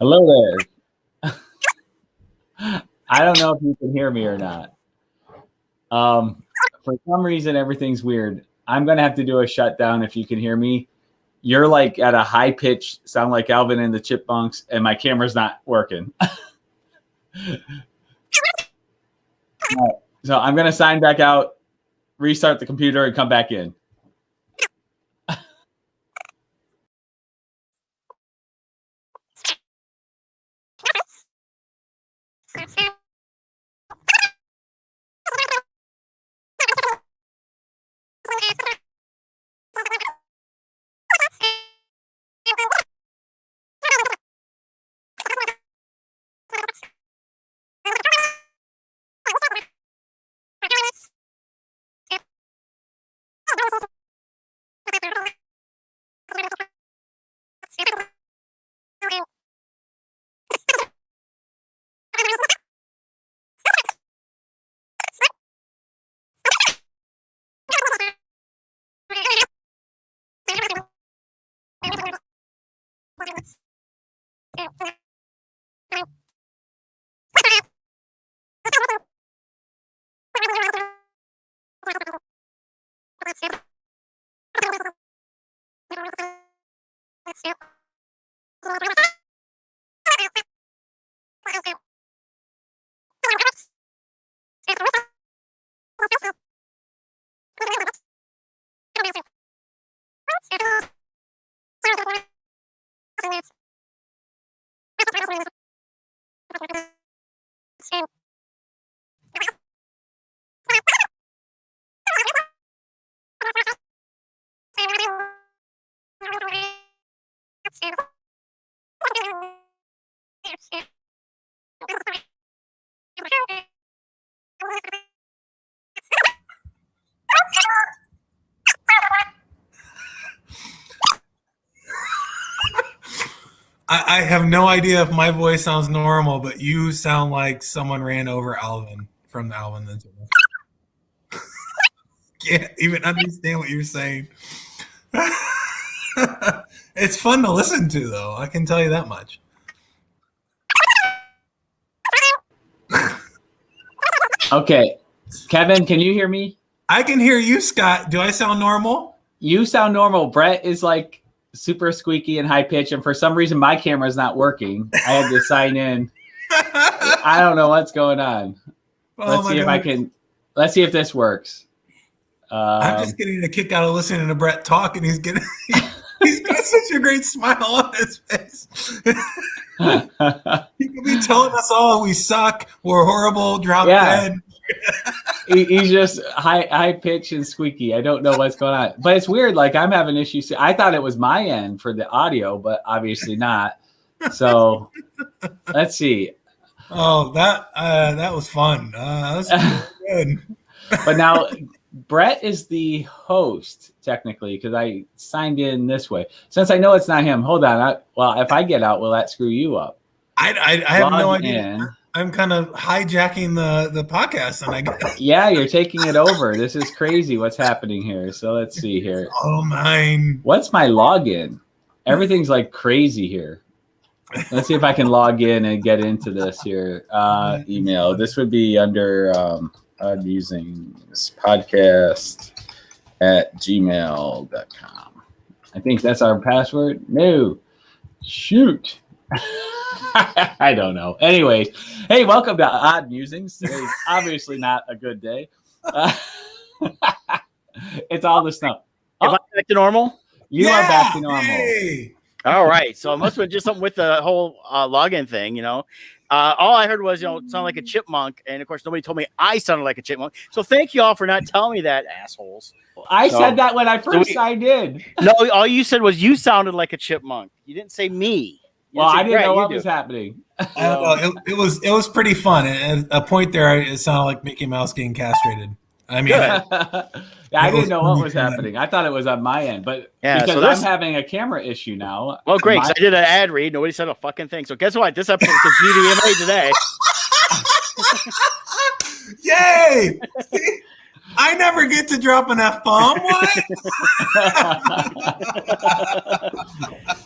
Hello there. I don't know if you can hear me or not. For some reason, everything's weird. I'm going to have to do a shutdown if you can hear me. You're like at a high pitch, sound like Alvin and the Chipmunks, and my camera's not working. Right. So I'm going to sign back out, restart the computer, and come back in. I have no idea if my voice sounds normal, but you sound like someone ran over Alvin from the Alvin and the Chipmunks. Can't even understand what you're saying. It's fun to listen to, though. I can tell you that much. Okay. Kevin, can you hear me? I can hear you, Scott. Do I sound normal? You sound normal. Brett is like super squeaky and high pitched, and for some reason my camera's not working. I had to sign in. I don't know what's going on. Let's see if this works. I'm just getting a kick out of listening to Brett talk, and he's got such a great smile on his face. He could be telling us all we suck, we're horrible, drop dead. He's just high pitched and squeaky. I don't know what's going on, but it's weird. Like I'm having issues. I thought it was my end for the audio, but obviously not. So let's see. Oh, that was fun. That was good. But now Brett is the host technically because I signed in this way. Since I know it's not him, hold on. If I get out, will that screw you up? I have no idea. I'm kind of hijacking the podcast, and I guess. Yeah, you're taking it over. This is crazy. What's happening here? So let's see here. Oh, mine. What's my login? Everything's like crazy here. Let's see if I can log in and get into this here. Email. This would be under Musings podcast at gmail.com. I think that's our password. No. Shoot. I don't know. Anyway, hey, welcome to Odd Musings. Today's obviously not a good day. It's all the snow. Am I back to normal? You are back to normal. Hey. All right. So it must have been just something with the whole login thing, you know. All I heard was, you know, it sounded like a chipmunk. And of course, nobody told me I sounded like a chipmunk. So thank you all for not telling me that, assholes. I said that when I first signed in. No, all you said was you sounded like a chipmunk. You didn't say me. Well, I didn't know what was happening. It was pretty fun. At a point there, it sounded like Mickey Mouse getting castrated. I mean, I didn't know what was happening. I thought it was on my end, but because I'm having a camera issue now. Well, great. I did an ad read. Nobody said a fucking thing. So guess what? This episode is GDMA today. Yay! I never get to drop an F-bomb. What?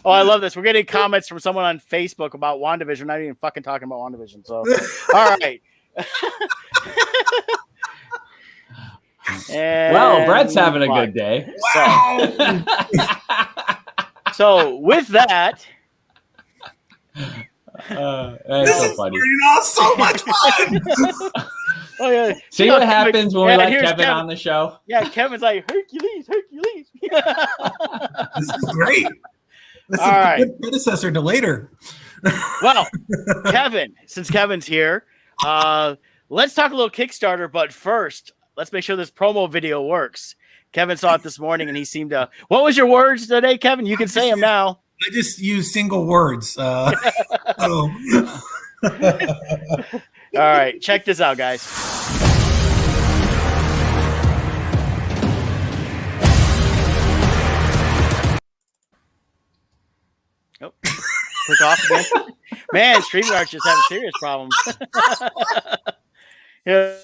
Oh, I love this. We're getting comments from someone on Facebook about WandaVision. We're not even fucking talking about WandaVision. So, all right. Well, Brett's having a good day. Wow. So with that, that's so funny. So much fun. Oh yeah. See what happens when we let Kevin on the show? Yeah, Kevin's like Hercules. This is great. This All is right. a good predecessor to later. Well, Kevin, since Kevin's here, let's talk a little Kickstarter. But first, let's make sure this promo video works. Kevin saw it this morning, and he seemed to. What was your words today, Kevin? You can say them now. I just use single words. All right, check this out, guys. Oh, click off again. Man, StreamYard's just having serious problems. Yeah.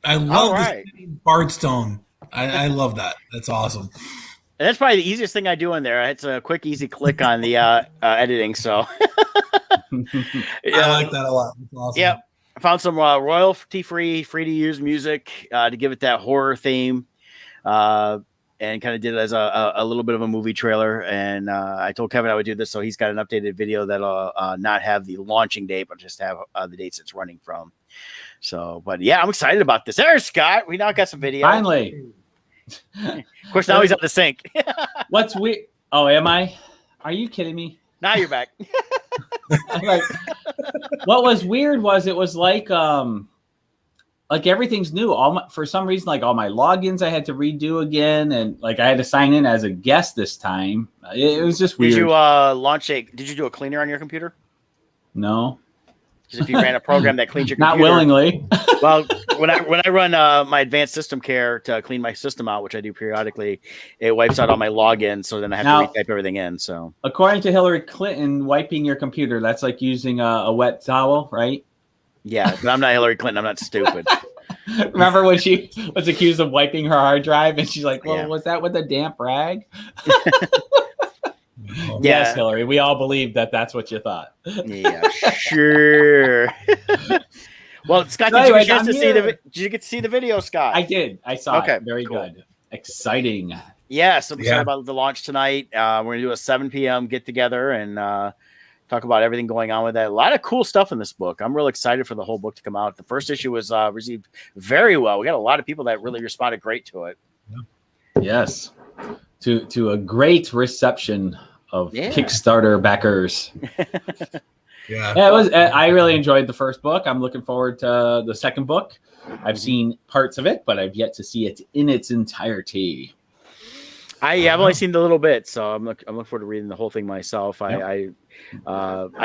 I love this Bardstone. I love that. That's awesome. And that's probably the easiest thing I do in there. It's a quick, easy click on the editing. So I like that a lot. That's awesome. Yeah, I found some royalty-free, free-to-use music to give it that horror theme, and kind of did it as a little bit of a movie trailer. And I told Kevin I would do this, so he's got an updated video that'll not have the launching date, but just have the dates it's running from. So, but yeah, I'm excited about this. There's Scott. We now got some video. Finally. Of course, now he's at the sink. What's weird? Oh, am I? Are you kidding me? Now you're back. Like, what was weird was it was like everything's new. For some reason, like all my logins I had to redo again, and like I had to sign in as a guest this time. It was just weird. Did you Did you do a cleaner on your computer? No. Because if you ran a program that cleans your computer, not willingly. Well, when I run my advanced system care to clean my system out, which I do periodically, it wipes out all my logins, so then I have to retype everything in. So according to Hillary Clinton, wiping your computer, that's like using a wet towel, right? Yeah, but I'm not Hillary Clinton. I'm not stupid. Remember when she was accused of wiping her hard drive and she's like, well, Yeah. was that with a damp rag? Oh, Yes, Hillary, we all believe that that's what you thought. Yeah, sure. Well, Scott, So did anyways, you get a chance I'm to see here. Did you get to see the video, Scott? I did. I saw Okay, it. Very cool. good. Exciting. Yeah, so I'm excited Yeah. about the launch tonight. We're going to do a 7 p.m. get together and talk about everything going on with that. A lot of cool stuff in this book. I'm real excited for the whole book to come out. The first issue was received very well. We got a lot of people that really responded great to it. Yes. To a great reception of Kickstarter backers. Yeah. It was. I really enjoyed the first book. I'm looking forward to the second book. I've seen parts of it, but I've yet to see it in its entirety. I've only seen a little bit, so I'm looking forward to reading the whole thing myself. I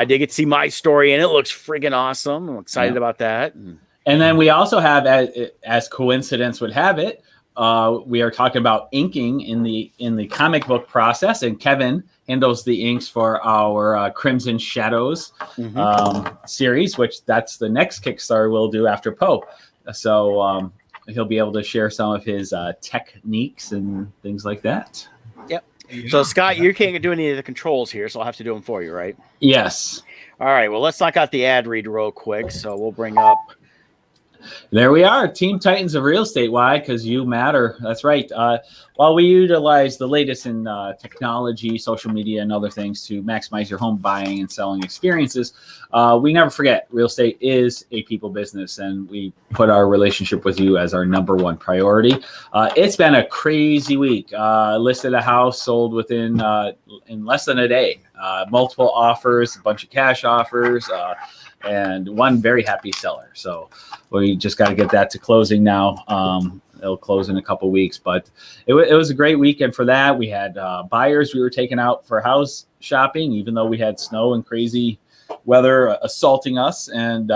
did get to see my story, and it looks friggin' awesome. I'm excited about that. And then we also have, as coincidence would have it, we are talking about inking in the comic book process, and Kevin handles the inks for our Crimson Shadows series, which that's the next Kickstarter we'll do after Poe. So he'll be able to share some of his techniques and things like that. Yep. So Scott, you can't do any of the controls here, so I'll have to do them for you, right? Yes. All right. Well, let's knock out the ad read real quick. So we'll bring up. There we are, Team Titans of Real Estate. Why? Because you matter. That's right. While we utilize the latest in technology, social media, and other things to maximize your home buying and selling experiences, we never forget real estate is a people business, and we put our relationship with you as our number one priority. It's been a crazy week. Listed a house, sold within in less than a day. Multiple offers, a bunch of cash offers, and one very happy seller. So we just got to get that to closing now. It'll close in a couple weeks, but it was a great weekend for that. We had buyers we were taking out for house shopping, even though we had snow and crazy weather assaulting us. And,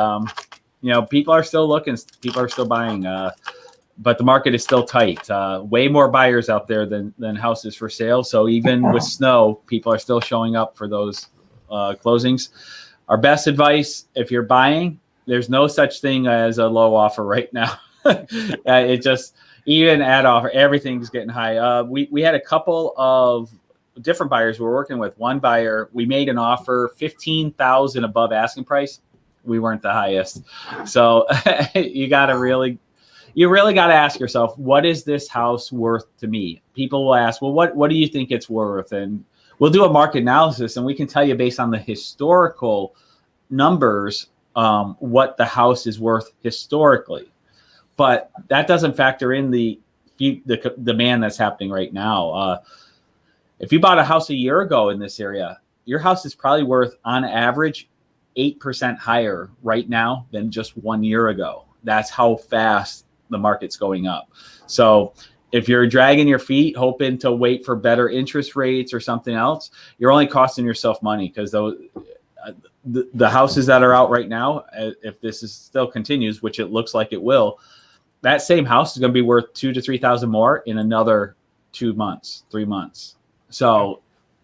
people are still looking, people are still buying, but the market is still tight. Way more buyers out there than houses for sale. So even with snow, people are still showing up for those closings. Our best advice, if you're buying, there's no such thing as a low offer right now. It just, even at offer, everything's getting high. We had a couple of different buyers we were working with. One buyer, we made an offer $15,000 above asking price. We weren't the highest. So you really got to ask yourself, what is this house worth to me? People will ask, well, what do you think it's worth? And we'll do a market analysis, and we can tell you based on the historical numbers what the house is worth historically. But that doesn't factor in the demand that's happening right now. If you bought a house a year ago in this area, your house is probably worth, on average, 8% higher right now than just 1 year ago. That's how fast the market's going up. So if you're dragging your feet, hoping to wait for better interest rates or something else, you're only costing yourself money, because the houses that are out right now, if this still continues, which it looks like it will, that same house is going to be worth $2,000 to $3,000 more in another 2 months, 3 months. So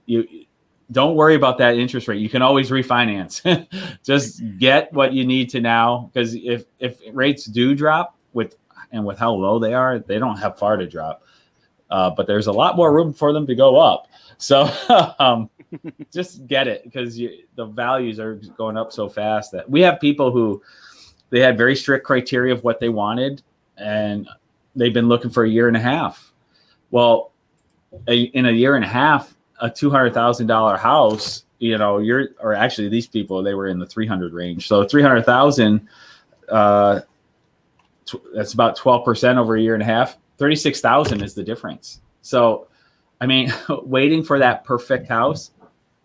you don't worry about that interest rate. You can always refinance. Just get what you need to now, because if rates do drop, with how low they are, they don't have far to drop. But there's a lot more room for them to go up. So just get it, because the values are going up so fast that we have people who, they had very strict criteria of what they wanted, and they've been looking for a year and a half. Well, in a year and a half, a $200,000 house, or actually these people, they were in the 300 range. So 300,000, that's about 12% over a year and a half. 36,000 is the difference. So, I mean, waiting for that perfect house,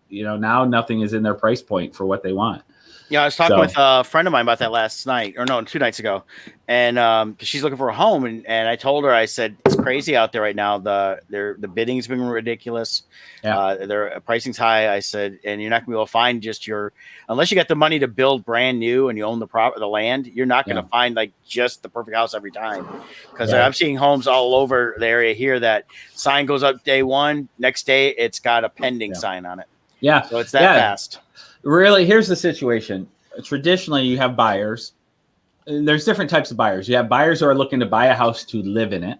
now nothing is in their price point for what they want. Yeah, I was talking with a friend of mine about that last night, or no, 2 nights ago, and because she's looking for a home, and I told her, I said it's crazy out there right now. The bidding's been ridiculous. Yeah. Their pricing's high. I said, and you're not gonna be able to find unless you got the money to build brand new and you own the land. You're not gonna find like just the perfect house every time, because I'm seeing homes all over the area here that sign goes up day one, next day it's got a pending sign on it. Yeah, so it's that fast. Really, here's the situation. Traditionally, you have buyers. There's different types of buyers. You have buyers who are looking to buy a house to live in it.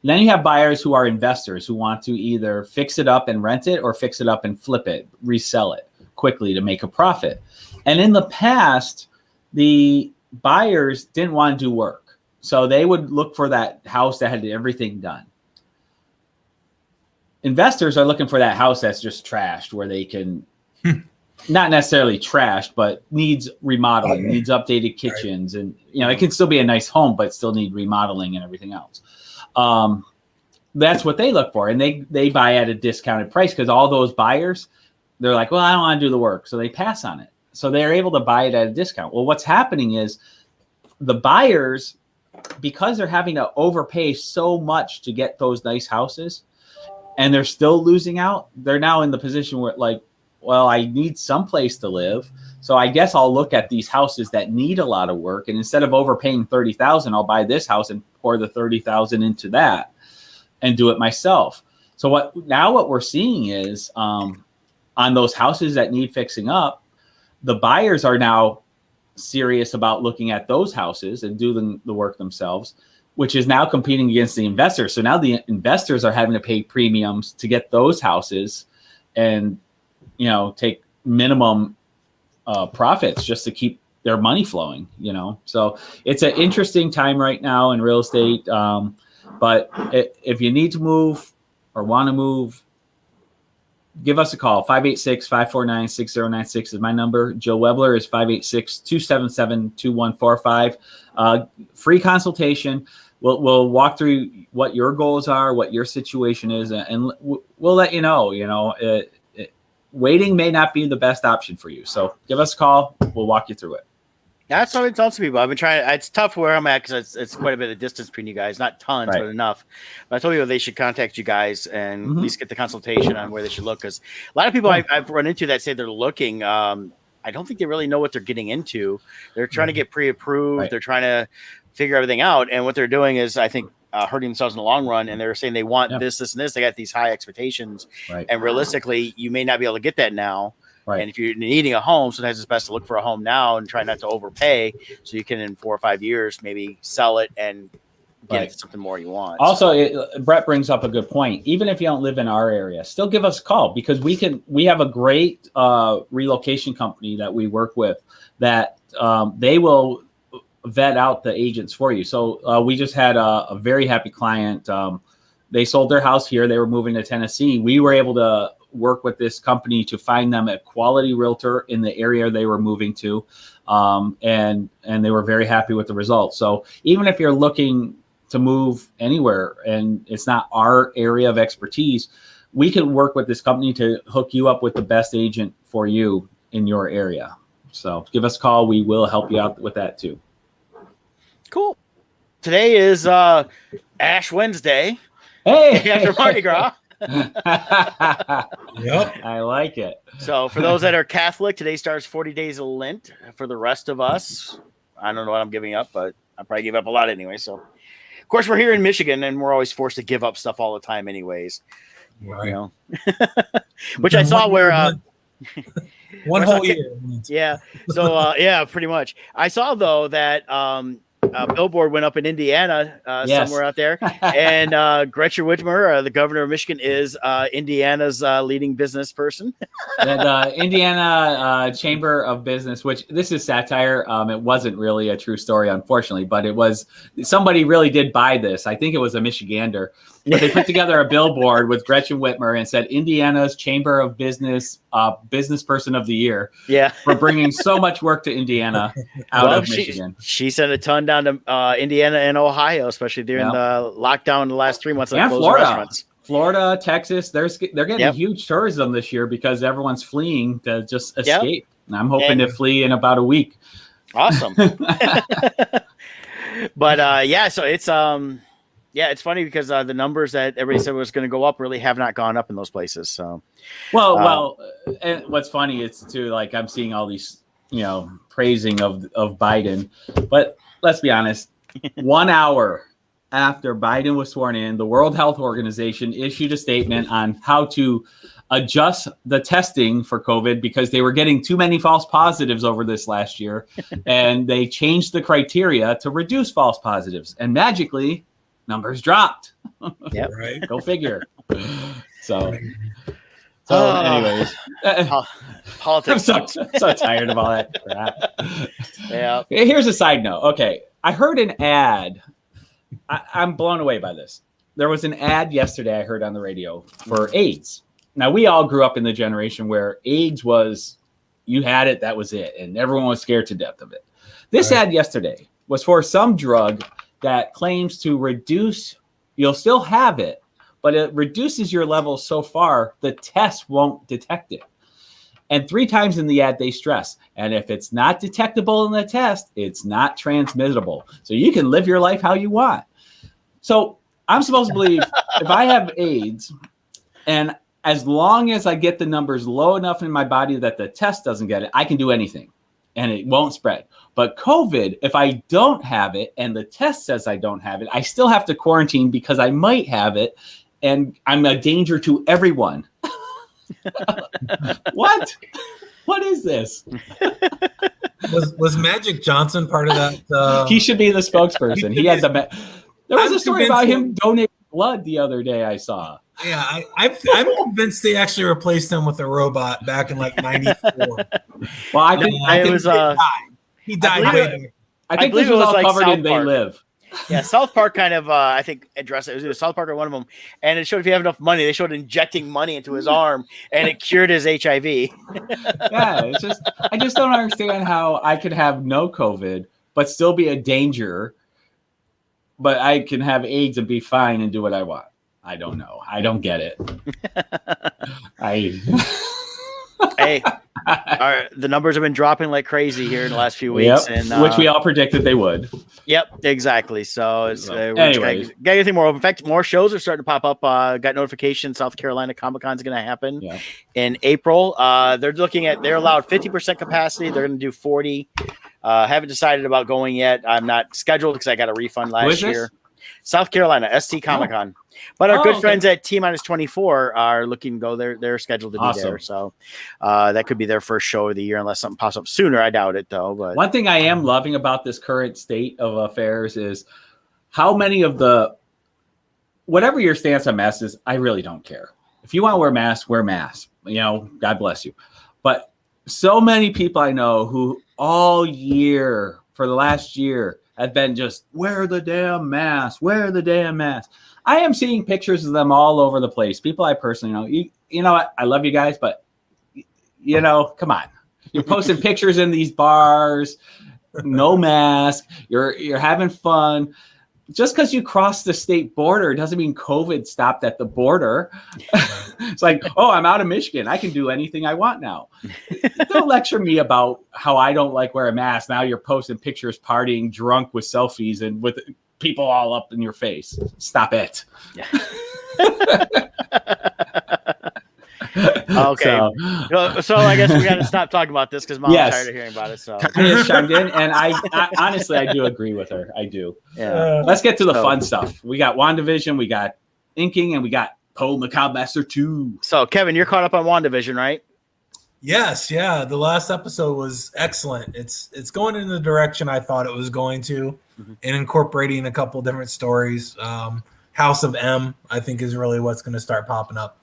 And then you have buyers who are investors who want to either fix it up and rent it or fix it up and flip it, resell it quickly to make a profit. And in the past, the buyers didn't want to do work. So they would look for that house that had everything done. Investors are looking for that house that's just trashed, where they can not necessarily trashed, but needs remodeling, needs updated kitchens, and it can still be a nice home, but still need remodeling and everything else. That's what they look for, and they buy at a discounted price, because all those buyers, they're like, well, I don't want to do the work, so they pass on it. So they're able to buy it at a discount. Well, what's happening is the buyers, because they're having to overpay so much to get those nice houses, and they're still losing out, they're now in the position where, like, well, I need some place to live, so I guess I'll look at these houses that need a lot of work, and instead of overpaying $30,000, I'll buy this house and pour the $30,000 into that and do it myself. So what we're seeing is on those houses that need fixing up, the buyers are now serious about looking at those houses and doing the work themselves, which is now competing against the investors. So now the investors are having to pay premiums to get those houses and take minimum profits just to keep their money flowing, So it's an interesting time right now in real estate. But if you need to move or want to move, give us a call. 586-549-6096 is my number. Joe Webler is 586-277-2145. Free consultation. We'll walk through what your goals are, what your situation is, and we'll let you know, waiting may not be the best option for you. So give us a call. We'll walk you through it. That's what I tell people. I've been trying. It's tough where I'm at because it's quite a bit of distance between you guys. Not tons, but enough. But I told people they should contact you guys and at least get the consultation on where they should look. Because a lot of people I've run into that say they're looking. I don't think they really know what they're getting into. They're trying to get pre-approved. Right. They're trying to figure everything out. And what they're doing is, I think, hurting themselves in the long run. And they're saying they want this, and this. They got these high expectations. Right. And realistically, you may not be able to get that now. Right. And if you're needing a home, sometimes it's best to look for a home now and try not to overpay, so you can, in 4 or 5 years, maybe sell it and get it to something more you want. Also, Brett brings up a good point. Even if you don't live in our area, still give us a call, because we have a great relocation company that we work with that they will vet out the agents for you. So we just had a very happy client. They sold their house here. They were moving to Tennessee. We were able to work with this company to find them a quality realtor in the area they were moving to. And they were very happy with the results. So even if you're looking to move anywhere and it's not our area of expertise, we can work with this company to hook you up with the best agent for you in your area. So give us a call. We will help you out with that too. Cool. Today is Ash Wednesday. Hey, after Mardi Gras. Yep. I like it. So for those that are Catholic, today starts 40 days of Lent. For the rest of us, I don't know what I'm giving up, but I probably give up a lot anyway. So, of course, we're here in Michigan, and we're always forced to give up stuff all the time anyways. Right. Which I saw where one whole year. Yeah. So pretty much. I saw though that billboard went up in Indiana somewhere out there, and Gretchen Whitmer, the governor of Michigan, is Indiana's leading business person. The Indiana Chamber of Business, which this is satire. It wasn't really a true story, unfortunately, but it was, somebody really did buy this. I think it was a Michigander, but they put together a billboard with Gretchen Whitmer and said Indiana's Chamber of Business business person of the year. Yeah, for bringing so much work to Indiana out of Michigan. She sent a ton down to Indiana and Ohio, especially during the lockdown the last 3 months. And Florida, Texas, they're getting huge tourism this year because everyone's fleeing to just escape. And I'm hoping to flee in about a week. Awesome. But so it's it's funny because the numbers that everybody said was going to go up really have not gone up in those places. So, and what's funny is too, like I'm seeing all these, praising of Biden, but let's be honest, 1 hour after Biden was sworn in, the World Health Organization issued a statement on how to adjust the testing for COVID because they were getting too many false positives over this last year. And they changed the criteria to reduce false positives. And magically, numbers dropped. Yep. Right. Go figure. So anyways. Politics. I'm so tired of all that crap. Yeah. Here's a side note. Okay. I heard an ad. I'm blown away by this. There was an ad yesterday I heard on the radio for AIDS. Now, we all grew up in the generation where AIDS was, you had it, that was it. And everyone was scared to death of it. This ad yesterday was for some drug that claims to reduce, you'll still have it, but it reduces your levels so far, the test won't detect it. And 3 times in the ad, they stress, and if it's not detectable in the test, it's not transmittable. So you can live your life how you want. So I'm supposed to believe if I have AIDS, and as long as I get the numbers low enough in my body that the test doesn't get it, I can do anything and it won't spread. But COVID, if I don't have it and the test says I don't have it, I still have to quarantine because I might have it and I'm a danger to everyone. What is this? Was Magic Johnson part of that? He should be the spokesperson. He had there was a story about him donating blood the other day I saw. Yeah, I'm convinced they actually replaced him with a robot back in like '94. Well, I think he died. I think this was all covered in They Live. Yeah, South Park kind of, I think, addressed it. It was either South Park or one of them. And it showed if you have enough money, they showed injecting money into his arm, and it cured his HIV. Yeah, it's just, I just don't understand how I could have no COVID, but still be a danger, but I can have AIDS and be fine and do what I want. I don't know. I don't get it. Hey, the numbers have been dropping like crazy here in the last few weeks, and which we all predicted they would. Yep, exactly. So it's anyways, got anything more open. In fact, more shows are starting to pop up. Got notification South Carolina Comic-Con is going to happen in April. They're allowed 50% capacity. They're going to do 40. Haven't decided about going yet. I'm not scheduled because I got a refund last year. South Carolina, ST Comic-Con. But our good friends at T-24 are looking to go. They're scheduled to be there. So that could be their first show of the year unless something pops up sooner. I doubt it, though. But one thing I am loving about this current state of affairs is how many of whatever your stance on masks is, I really don't care. If you want to wear masks, wear masks. God bless you. But so many people I know who all year, for the last year, have been just, wear the damn mask, wear the damn mask. I am seeing pictures of them all over the place. People I personally know. You know what? I love you guys, but come on. You're posting pictures in these bars, no mask. You're having fun. Just because you cross the state border doesn't mean COVID stopped at the border. It's like, oh, I'm out of Michigan. I can do anything I want now. Don't lecture me about how I don't like wearing a mask. Now you're posting pictures partying drunk with selfies and with people all up in your face. Stop it. Yeah. Okay. So I guess we got to stop talking about this because Mom's tired of hearing about it. So Tanya chimed in, and I honestly, I do agree with her. I do. Yeah. Let's get to the fun stuff. We got WandaVision, we got inking, and we got Macabre Master 2. So Kevin, you're caught up on WandaVision, right? Yes, yeah. The last episode was excellent. It's going in the direction I thought it was going to, and incorporating a couple different stories. House of M, I think, is really what's going to start popping up.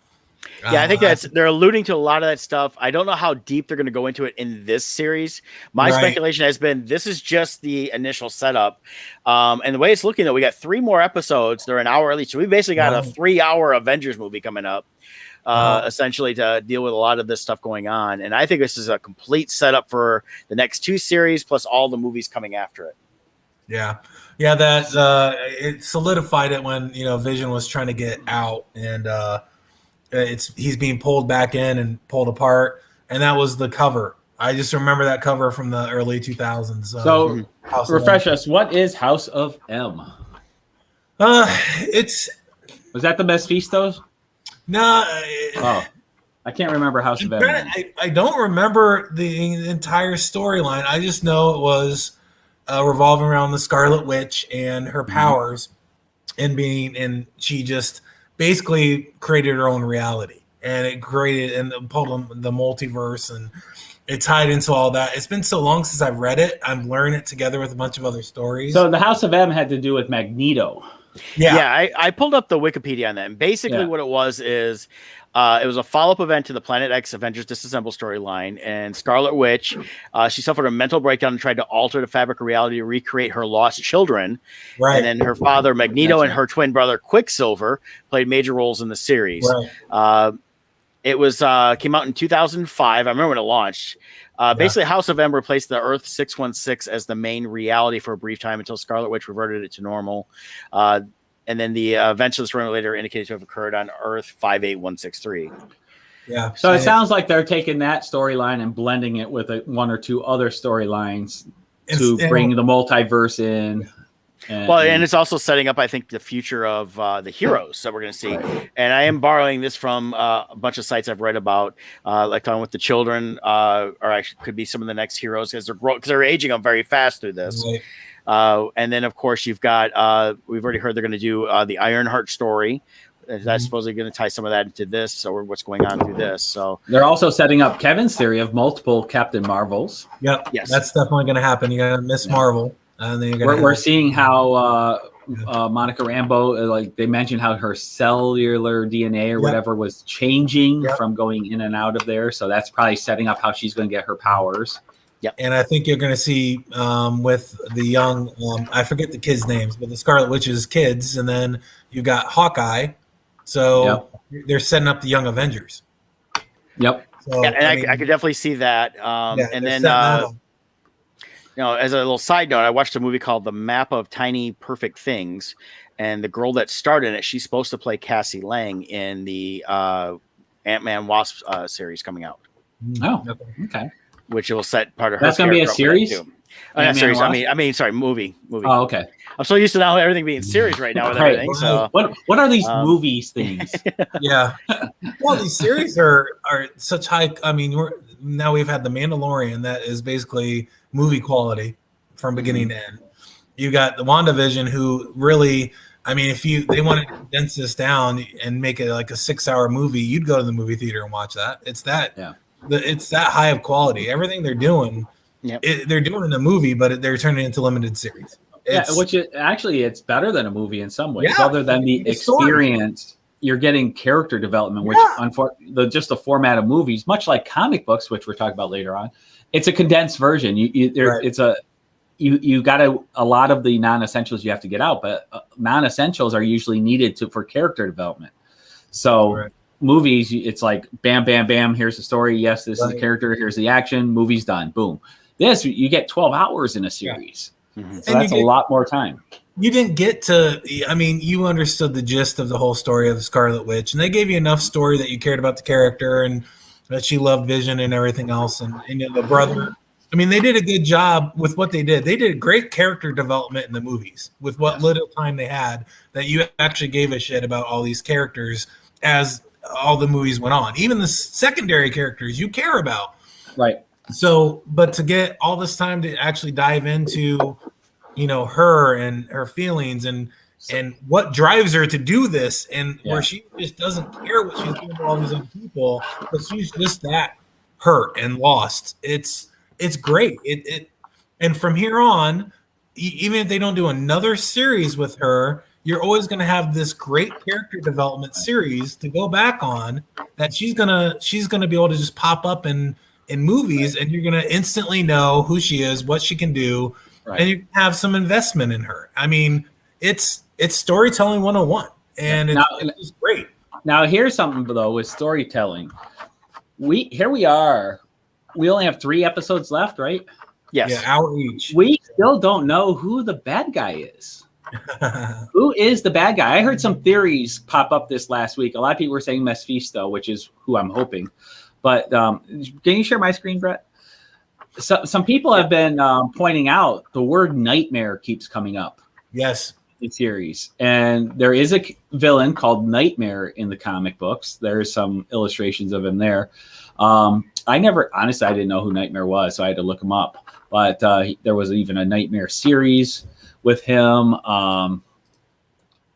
Yeah, I think they're alluding to a lot of that stuff. I don't know how deep they're going to go into it in this series. My speculation has been this is just the initial setup. And the way it's looking, though, we got 3 more episodes. They're an hour early. So we basically got a 3-hour Avengers movie coming up, essentially, to deal with a lot of this stuff going on. And I think this is a complete setup for the next 2 series plus all the movies coming after it. Yeah. Yeah, that it solidified it when, Vision was trying to get out and he's being pulled back in and pulled apart, and that was the cover. I just remember that cover from the early 2000s. So refresh us. What is House of M? It's Was that the Mephistos? no. Oh, I can't remember House of M. I don't remember the entire storyline. I just know it was revolving around the Scarlet Witch and her powers, and she just basically created her own reality, and it created and pulled on the multiverse, and it tied into all that. It's been so long since I've read it. I'm learning it together with a bunch of other stories. So the House of M had to do with Magneto. Yeah, I pulled up the Wikipedia on that, and basically what it was is it was a follow-up event to the Planet X Avengers Disassemble storyline, and Scarlet Witch, she suffered a mental breakdown and tried to alter the fabric of reality to recreate her lost children. Right. And then her father, Magneto, and her twin brother, Quicksilver, played major roles in the series. Right. It was came out in 2005. I remember when it launched. Basically, House of M replaced the Earth 616 as the main reality for a brief time until Scarlet Witch reverted it to normal. And then the events of the story later indicated to have occurred on Earth 58163. Yeah. So it sounds like they're taking that storyline and blending it with one or two other storylines to bring the multiverse in. And it's also setting up, I think, the future of the heroes that we're going to see. And I am borrowing this from a bunch of sites I've read about, like talking with the children, or actually could be some of the next heroes because they're aging them very fast through this. Right. And then, of course, you've got we've already heard they're going to do the Ironheart story. That's supposedly going to tie some of that into this, or what's going on through this. So they're also setting up Kevin's theory of multiple Captain Marvels. Yep. Yes. That's definitely going to happen. You got Miss Marvel. And then we're seeing how Monica Rambeau, like they mentioned how her cellular DNA or whatever was changing from going in and out of there. So that's probably setting up how she's going to get her powers. Yep. And I think you're going to see with the young, I forget the kids' names, but the Scarlet Witch's kids. And then you got Hawkeye. So they're setting up the Young Avengers. Yep. So, I could definitely see that. And then, as a little side note, I watched a movie called The Map of Tiny Perfect Things, and the girl that starred in it, she's supposed to play Cassie Lang in the Ant-Man Wasp series coming out. Oh, okay. Which will set part of her. That's going to be a series. Not series. I mean, sorry, movie. Oh, okay. I'm so used to now everything being series right now with everything. So what are these movies things? Yeah. Well, these series are such high. I mean, now we've had The Mandalorian that is basically movie quality from beginning to end. You got the WandaVision, who really, I mean, if they wanted to condense this down and make it like a 6-hour movie, you'd go to the movie theater and watch that. It's that. Yeah. It's that high of quality. Everything they're doing. They're doing a movie, but they're turning it into limited series. It's better than a movie in some ways, other than the experience. You're getting character development, which just the format of movies, much like comic books, which we're talking about later on, it's a condensed version. It's you got a lot of the non-essentials you have to get out, but non-essentials are usually needed for character development. So movies, it's like bam, bam, bam. Here's the story. Yes, this is the character. Here's the action. Movie's done. Boom. This, you get 12 hours in a series. So that's a lot more time. You didn't get to, I mean, you understood the gist of the whole story of the Scarlet Witch, and they gave you enough story that you cared about the character and that she loved Vision and everything else. And the brother, I mean, they did a good job with what they did. They did great character development in the movies with what little time they had, that you actually gave a shit about all these characters as all the movies went on. Even the secondary characters you care about. Right. So, but to get all this time to actually dive into, her and her feelings and what drives her to do this, and where she just doesn't care what she's doing to all these other people, but she's just that hurt and lost. It's great. And from here on, even if they don't do another series with her, you're always going to have this great character development series to go back on that she's gonna be able to just pop up in movies, and you're going to instantly know who she is, what she can do, and you have some investment in her. I mean, it's storytelling 101, and it's great. Now, here's something, though, with storytelling. Here we are. We only have 3 episodes left, right? Yes. Yeah, hour each. We still don't know who the bad guy is. Who is the bad guy? I heard some theories pop up this last week. A lot of people were saying Mephisto, which is who I'm hoping. But can you share my screen, Brett? some people have been pointing out the word nightmare keeps coming up. Yes. In series, and there is a villain called Nightmare in the comic books. There's some illustrations of him there. I didn't know who Nightmare was, so I had to look him up. But there was even a Nightmare series with him.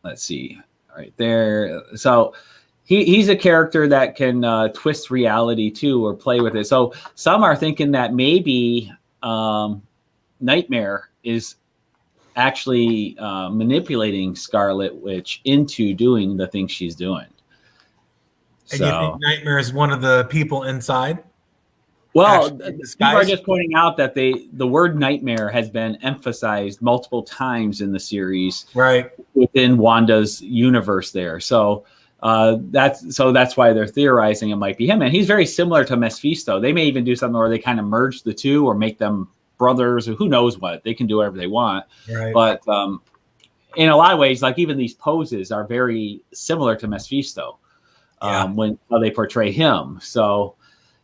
Let's see, right there. So he's a character that can twist reality too, or play with it. So some are thinking that maybe Nightmare is actually manipulating Scarlet Witch into doing the things she's doing. And you think Nightmare is one of the people inside? Well, people are just pointing out that the word nightmare has been emphasized multiple times in the series, right, within Wanda's universe there. So that's why they're theorizing it might be him. And he's very similar to Mephisto. They may even do something where they kind of merge the two or make them brothers, or who knows what. They can do whatever they want. Right. But in a lot of ways, like even these poses are very similar to Mephisto when how they portray him. So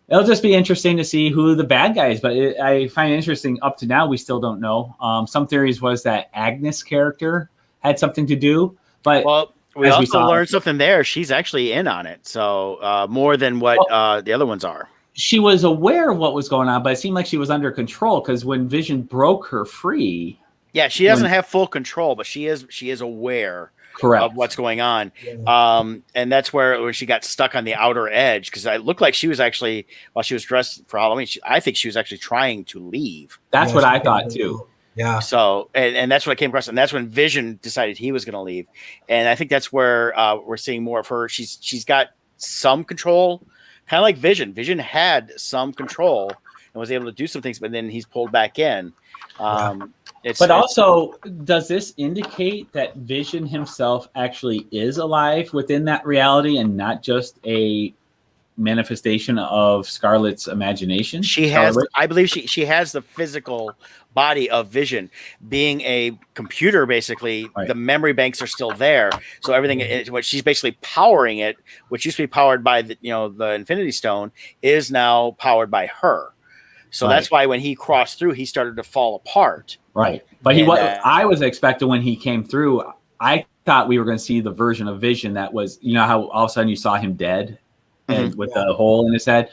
it'll just be interesting to see who the bad guy is. But I find it interesting, up to now, we still don't know. Some theories was that Agnes character had something to do. But we also learned something there. She's actually in on it. So more than what the other ones are. She was aware of what was going on, but it seemed like she was under control, because when Vision broke her free. Yeah, she doesn't have full control, but she is aware of what's going on. And that's where she got stuck on the outer edge, because it looked like she was actually, while she was dressed for Halloween, I think she was actually trying to leave. That's what I thought too. Yeah. So, and that's what I came across. And that's when Vision decided he was going to leave. And I think that's where we're seeing more of her. She's got some control. Kind of like Vision. Vision had some control and was able to do some things, but then he's pulled back in. Also, does this indicate that Vision himself actually is alive within that reality and not just a manifestation of Scarlet's imagination? I believe she has the physical body of Vision. Being a computer, basically, the memory banks are still there. So everything, what she's basically powering it, which used to be powered by the Infinity Stone, is now powered by her. So that's why when he crossed through, he started to fall apart. Right. But I was expecting when he came through, I thought we were going to see the version of Vision that was, how all of a sudden you saw him dead and with the hole in his head.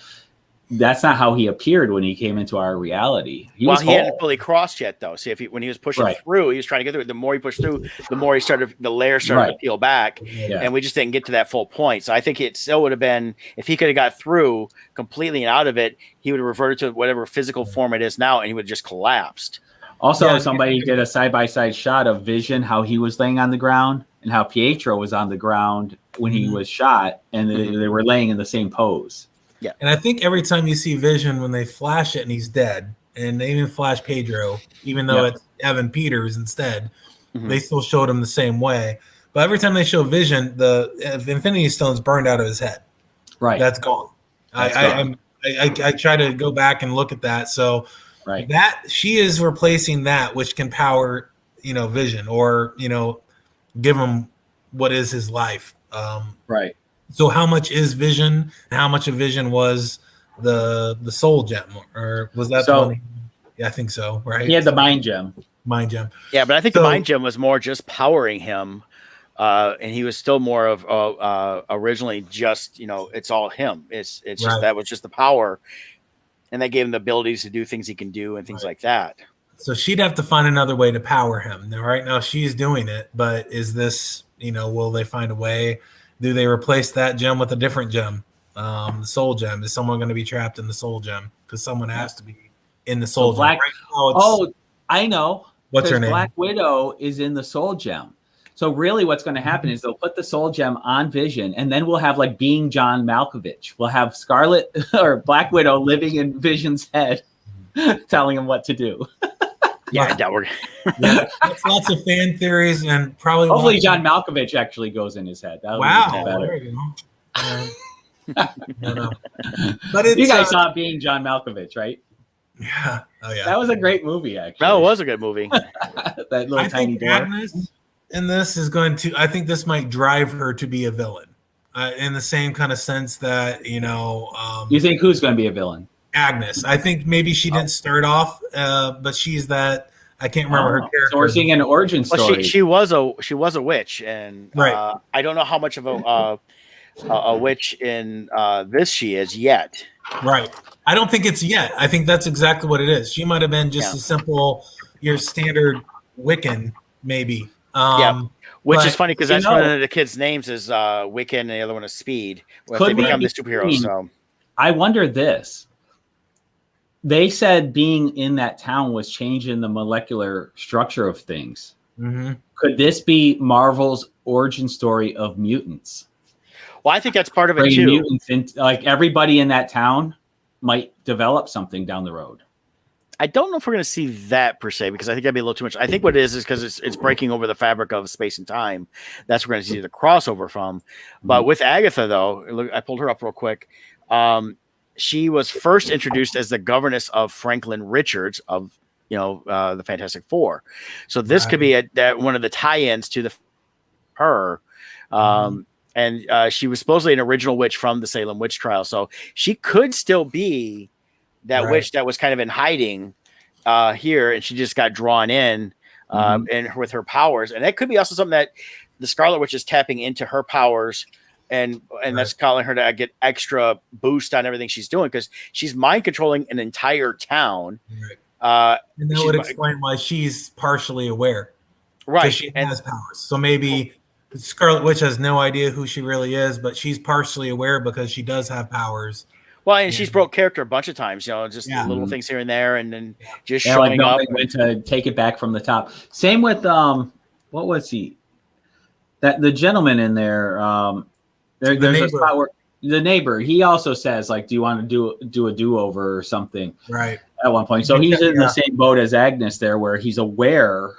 That's not how he appeared when he came into our reality. He hadn't fully crossed yet, though. See, when he was pushing through, he was trying to get through. The more he pushed through, the more the layer started to peel back, and we just didn't get to that full point. So I think it still would have been, if he could have got through completely and out of it, he would have reverted to whatever physical form it is now, and he would have just collapsed. Also, somebody did a side-by-side shot of Vision, how he was laying on the ground, and how Pietro was on the ground when he was shot, and they were laying in the same pose. Yeah, and I think every time you see Vision, when they flash it and he's dead, and they even flash Pedro, even though it's Evan Peters instead, they still showed him the same way. But every time they show Vision, the Infinity Stone's burned out of his head. Right, that's gone. I try to go back and look at that. So that she is replacing that, which can power Vision, or give him what is his life. Right. So how much is Vision, and how much of Vision was the soul gem, or was that the one? Yeah, I think so. Right. He had the mind gem. Mind gem. Yeah, but I think the mind gem was more just powering him, and he was still more of originally just it's all him. It's just that was just the power, and that gave him the abilities to do things he can do and things like that. So she'd have to find another way to power him. Now, right now she's doing it, but is this will they find a way? Do they replace that gem with a different gem? The soul gem. Is someone going to be trapped in the soul gem? Because someone has to be in the soul gem. Right now I know. What's her name? Black Widow is in the soul gem. So really what's going to happen is they'll put the soul gem on Vision, and then we'll have like being John Malkovich. We'll have Scarlet or Black Widow living in Vision's head, telling him what to do. Yeah, that worked. That's lots of fan theories, and probably hopefully John Malkovich actually goes in his head. Wow, there you go. But it's, you guys saw Being John Malkovich, right? Yeah. Oh yeah. That was a great movie, actually. That was a good movie. That little tiny door. Agnes in this is going to. I think this might drive her to be a villain, in the same kind of sense that you think who's going to be a villain? Agnes. I think maybe she didn't start off, but she's that. I can't remember her character. So we're seeing an origin story. Well, she was a witch, and Right. I don't know how much of a witch in this she is yet. Right. I don't think it's yet. I think that's exactly what it is. She might have been just Yeah. a simple, your standard Wiccan, maybe. Which is funny because that's one know- of the kids' names is Wiccan, and the other one is Speed. Well, Could they become we the superheroes. So I wonder this. They said being in that town was changing the molecular structure of things. Mm-hmm. Could this be Marvel's origin story of mutants? well, I think that's part of it Bringing too. mutants in, like everybody in that town might develop something down the road. I don't know if we're going to see that per se because I think that'd be a little too much. I think what it is because it's breaking over the fabric of space and time. That's where we're going to see the crossover from. But with Agatha, though, look, I pulled her up real quick. She was first introduced as the governess of Franklin Richards of the Fantastic Four. So this could be one of the tie-ins to her. And she was supposedly an original witch from the Salem witch trial. So she could still be that witch that was kind of in hiding here, and she just got drawn in and with her powers. And that could be also something that the Scarlet Witch is tapping into her powers, and that's calling her to get extra boost on everything she's doing because she's mind controlling an entire town. And that would explain why she's partially aware. Right. She has powers. So maybe the Scarlet Witch has no idea who she really is, but she's partially aware because she does have powers. Well, and she's broke character a bunch of times, just little things here and there, and then just like showing up. when to take it back from the top. Same with what was he? That the gentleman in there. There's a spot where the neighbor. He also says like, "Do you want to do a do-over or something?" Right. At one point, so he's in the same boat as Agnes there, where he's aware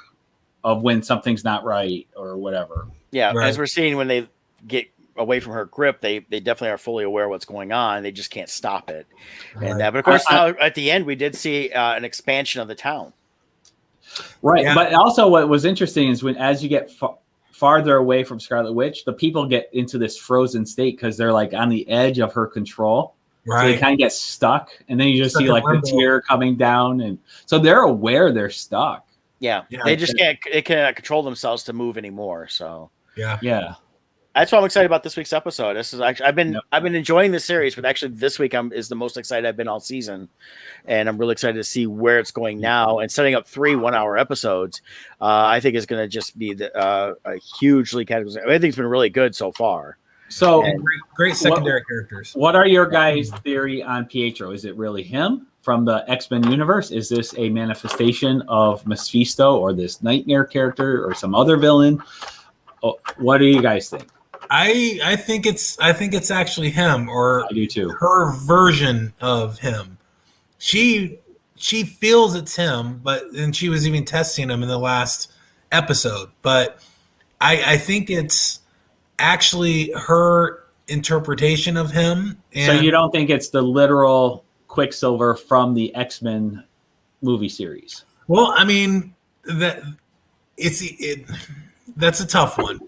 of when something's not right or whatever. Yeah, as we're seeing when they get away from her grip, they definitely are fully aware of what's going on. They just can't stop it. And but of course, at the end, we did see an expansion of the town. Right, but also what was interesting is as you get farther away from Scarlet Witch, the people get into this frozen state because they're like on the edge of her control. Right. So they kind of get stuck, and then you just see like the tear coming down, and so they're aware they're stuck. Yeah. They just can't control themselves to move anymore. So yeah. That's why I'm excited about this week's episode. This is actually I've been enjoying this series, but actually this week is the most excited I've been all season, and I'm really excited to see where it's going now. And setting up 3 1-hour episodes, I think is going to just be a hugely categorized. I think it's been really good so far. So great secondary characters. What are your guys' theory on Pietro? Is it really him from the X-Men universe? Is this a manifestation of Mephisto or this Nightmare character or some other villain? What do you guys think? I think it's actually him, or I do too. Her version of him. She feels it's him, and she was even testing him in the last episode. But I think it's actually her interpretation of him. And so you don't think it's the literal Quicksilver from the X-Men movie series? Well, I mean that's a tough one.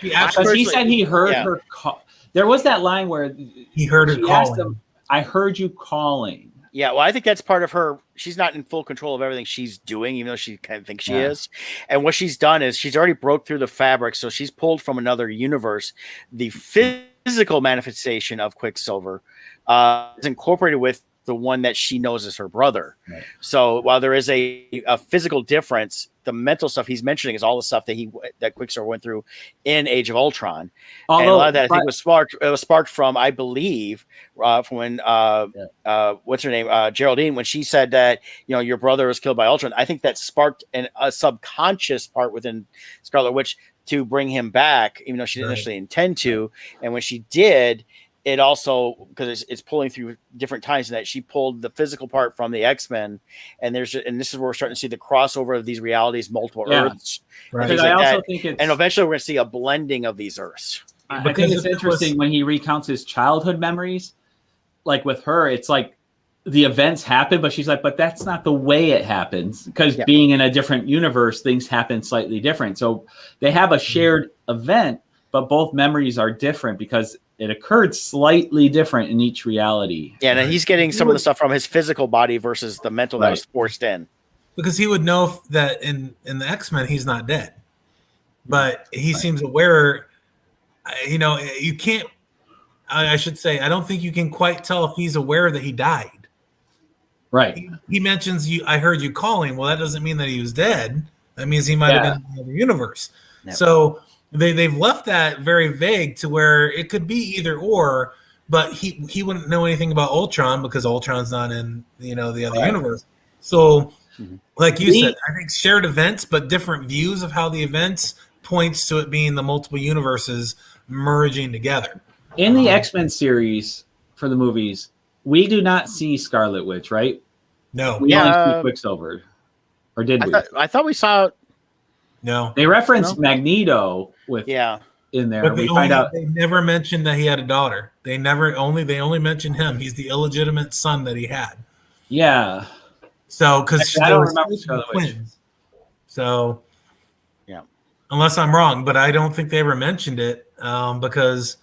Because he said he heard her call. There was that line where he heard her calling. I heard you calling. Yeah, well, I think that's part of her. She's not in full control of everything she's doing, even though she kind of thinks she is. And what she's done is she's already broke through the fabric, so she's pulled from another universe. The physical manifestation of Quicksilver is incorporated with the one that she knows is her brother. Right. So while there is a physical difference, the mental stuff he's mentioning is all the stuff that Quicksilver went through in Age of Ultron. And a lot of that I think was sparked from, I believe, from when what's her name, Geraldine, when she said that your brother was killed by Ultron. I think that sparked a subconscious part within Scarlet Witch to bring him back, even though she didn't initially intend to. And when she did, it also, because it's pulling through different times, and that she pulled the physical part from the X-Men, and this is where we're starting to see the crossover of these realities, multiple Earths. Right. And I also think and eventually we're going to see a blending of these Earths. I think it's interesting when he recounts his childhood memories. Like with her, it's like the events happen, but she's like, but that's not the way it happens, because being in a different universe, things happen slightly different. So they have a shared event, but both memories are different because it occurred slightly different in each reality. Yeah, and he's getting some of the stuff from his physical body versus the mental that was forced in. Because he would know that in the X-Men he's not dead, but he seems aware. You know, you can't. I should say, I don't think you can quite tell if he's aware that he died. Right. He mentions you. I heard you calling. Well, that doesn't mean that he was dead. That means he might have been in another universe. Yep. So they've left that very vague to where it could be either or. But he wouldn't know anything about Ultron because Ultron's not in the other universe. So, like you said, I think shared events, but different views of how the events points to it being the multiple universes merging together. In the X-Men series for the movies, we do not see Scarlet Witch, right? No. We only see Quicksilver. Or did we? I thought we saw. No. They referenced Magneto with in there. But we find out they never mentioned that he had a daughter. They only mentioned him. He's the illegitimate son that he had. Yeah. So because I don't remember Scarlet Witch. So unless I'm wrong, but I don't think they ever mentioned it because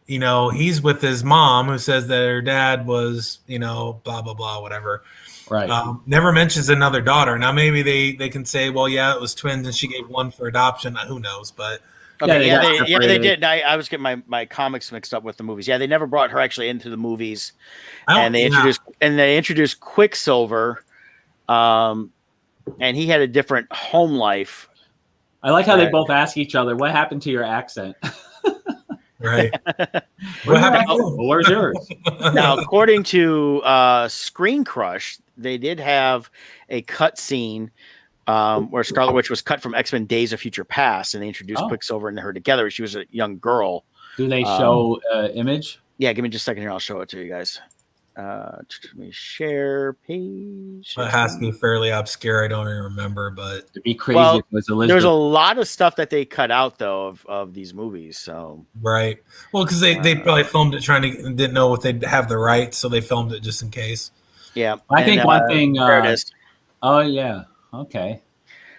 he's with his mom who says that her dad was blah blah blah whatever. Right. Never mentions another daughter. Now maybe they can say, well, yeah, it was twins and she gave one for adoption. Who knows? But they did. I was getting my comics mixed up with the movies. Yeah, they never brought her actually into the movies, and they introduced Quicksilver, and he had a different home life. I like how they both ask each other, "What happened to your accent?" Right. What happened? Where's yours? Now, according to Screen Crush, they did have a cut scene where Scarlet Witch was cut from X-Men Days of Future Past, and they introduced Quicksilver and her together. She was a young girl. Do they show image? Yeah, give me just a second here. I'll show it to you guys. Let me share page. It has to be fairly obscure. I don't even remember, but it'd be crazy if it was Elizabeth. There's a lot of stuff that they cut out though of these movies. So right, well, because they probably filmed it didn't know if they'd have the rights, so they filmed it just in case. Yeah, I think one thing. There it is. Oh yeah, okay.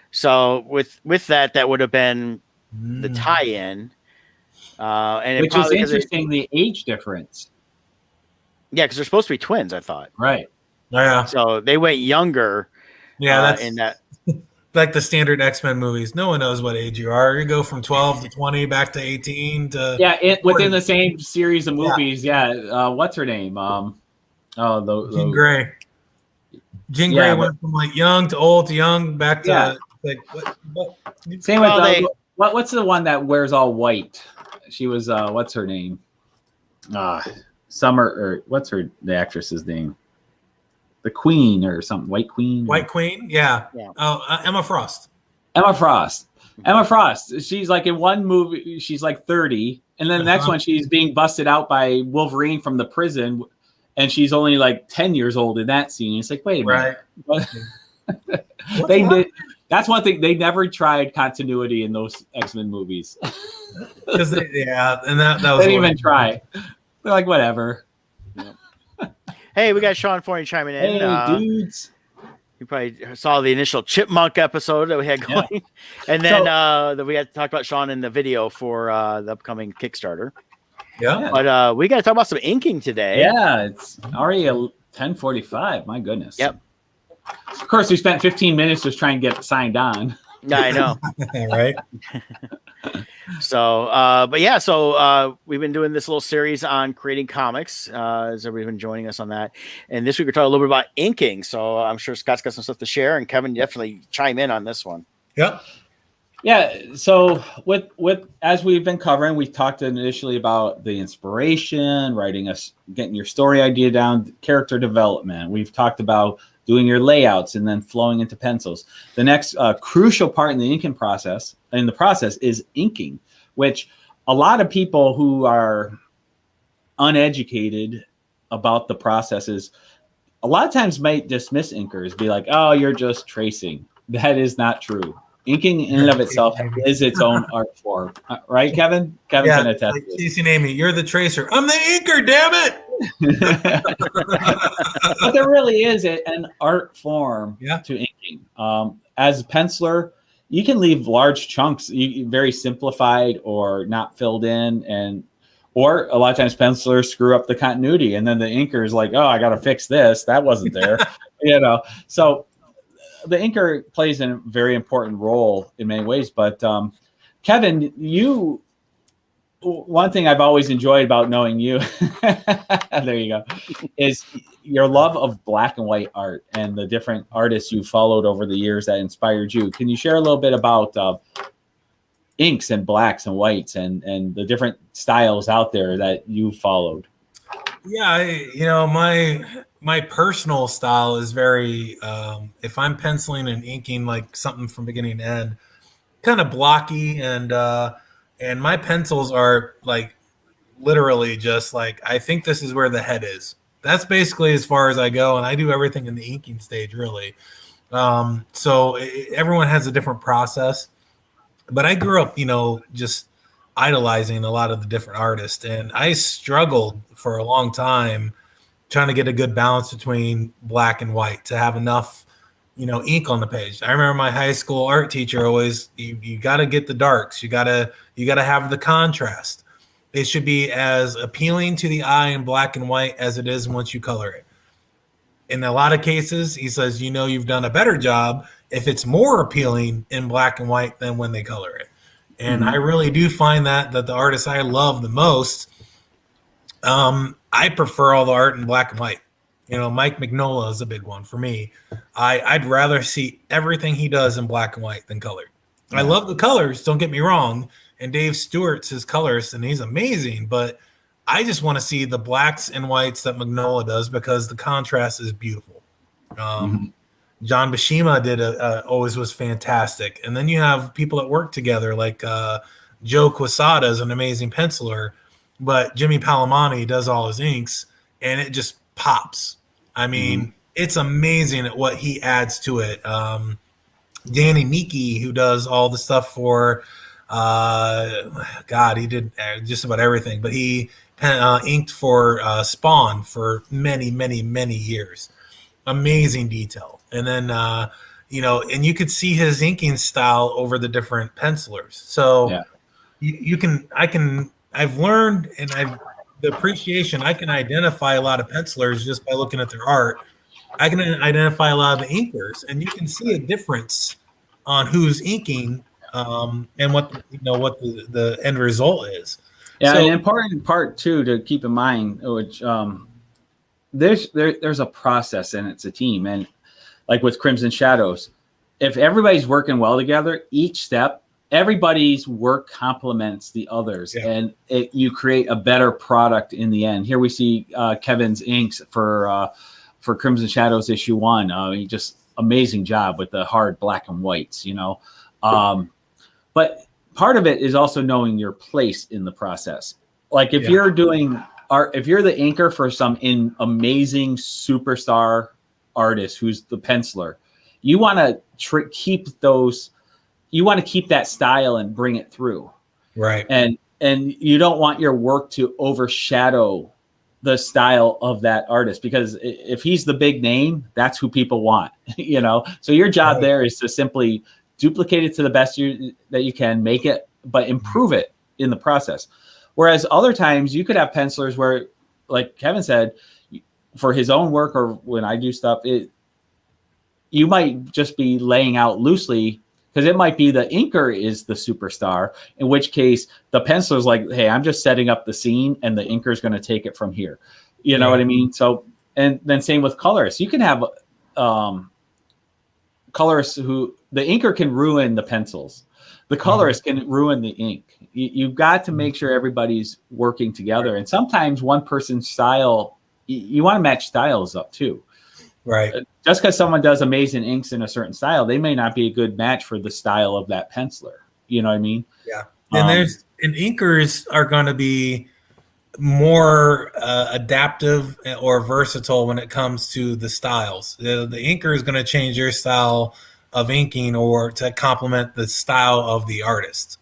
So with that would have been the tie-in, and which is interesting. The age difference. Yeah, because they're supposed to be twins, I thought. Right. Yeah. So they went younger. Yeah, that's in that. Like the standard X-Men movies. No one knows what age you are. You go from 12 to 20, back to 18 to within the same series of movies. Yeah. What's her name? Jean Grey. Jean Grey went from like young to old to young back to like what? Same with what's the one that wears all white? She was what's her name? Summer, or what's the actress's name? The Queen or something, White Queen. White Queen, yeah. Oh, Emma Frost. Emma Frost. She's like in one movie, she's like 30, and then the next one she's being busted out by Wolverine from the prison, and she's only like 10 years old in that scene. It's like, wait a minute. Right. That's one thing. They never tried continuity in those X-Men movies. And that was. They didn't even try. They're like, whatever. Hey, we got Sean Forney chiming in. Hey, dudes. You probably saw the initial Chipmunk episode that we had going. And then that we had to talk about Sean in the video for the upcoming Kickstarter. Yeah. But we got to talk about some inking today. Yeah, it's already 10:45. My goodness. Yep. Of course, we spent 15 minutes just trying to get signed on. Yeah, I know. Right. So we've been doing this little series on creating comics. As everybody's been joining us on that, and this week we're talking a little bit about inking. So I'm sure Scott's got some stuff to share, and Kevin definitely chime in on this one. Yep. Yeah. So with as we've been covering, we talked initially about the inspiration, getting your story idea down, character development. We've talked about doing your layouts and then flowing into pencils. The next crucial part in the inking process, is inking, which a lot of people who are uneducated about the processes, a lot of times might dismiss inkers, be like, oh, you're just tracing. That is not true. Inking in and of itself is its own art form. Right, Kevin? Kevin can attest to this. Cece and Amy, you're the tracer. I'm the inker, damn it! But there really is an art form to inking. As a penciler, you can leave large chunks, very simplified or not filled in, Or a lot of times pencilers screw up the continuity, and then the inker is like, oh, I got to fix this. That wasn't there, So the inker plays a very important role in many ways. But Kevin, one thing I've always enjoyed about knowing you, there you go, is your love of black and white art and the different artists you followed over the years that inspired you. Can you share a little bit about inks and blacks and whites and the different styles out there that you followed? Yeah, my personal style is very if I'm penciling and inking like something from beginning to end, kind of blocky, and my pencils are like literally just like, I think this is where the head is. That's basically as far as I go, and I do everything in the inking stage really. Everyone has a different process. But I grew up, just idolizing a lot of the different artists, and I struggled for a long time trying to get a good balance between black and white to have enough, ink on the page. I remember my high school art teacher always, you got to get the darks, you got to have the contrast. It should be as appealing to the eye in black and white as it is once you color it. In a lot of cases, he says, you've done a better job if it's more appealing in black and white than when they color it. And I really do find that the artists I love the most, I prefer all the art in black and white. Mike Mignola is a big one for me. I'd rather see everything he does in black and white than colored. I love the colors, don't get me wrong. And Dave Stewart's his colorist, and he's amazing. But I just want to see the blacks and whites that Mignola does because the contrast is beautiful. John Bashima did always was fantastic. And then you have people that work together like Joe Quesada is an amazing penciler, but Jimmy Palamani does all his inks, and it just pops. I mean, it's amazing at what he adds to it. Danny Miki, who does all the stuff for, he did just about everything, but he inked for Spawn for many, many, many years. Amazing detail. And then, and you could see his inking style over the different pencilers. So I've learned, and the appreciation, I can identify a lot of pencilers just by looking at their art. I can identify a lot of the inkers, and you can see a difference on who's inking and what the end result is. Yeah, so, an important part too to keep in mind, which there's a process and it's a team, and like with Crimson Shadows, if everybody's working well together, each step, everybody's work complements the others, and you create a better product in the end. Here we see Kevin's inks for Crimson Shadows issue 1. He just amazing job with the hard black and whites, but part of it is also knowing your place in the process. Like if you're doing art, if you're the inker for some amazing superstar artist who's the penciler, you want to keep that style and bring it through, right? And you don't want your work to overshadow the style of that artist, because if he's the big name, that's who people want. So your job there is to simply duplicate it to the best that you can, make it, but improve it in the process. Whereas other times you could have pencilers where, like Kevin said, for his own work or when I do stuff, you might just be laying out loosely, because it might be the inker is the superstar, in which case the penciler's like, hey, I'm just setting up the scene and the inker is going to take it from here. You know what I mean? So, and then same with colorists. You can have colorists who the inker can ruin the pencils. The colorist can ruin the ink. You've got to make sure everybody's working together. And sometimes one person's style, you want to match styles up too. Right. Just because someone does amazing inks in a certain style, they may not be a good match for the style of that penciler. You know what I mean? Yeah. And inkers are going to be more adaptive or versatile when it comes to the styles. The inker is going to change your style of inking or to complement the style of the artist.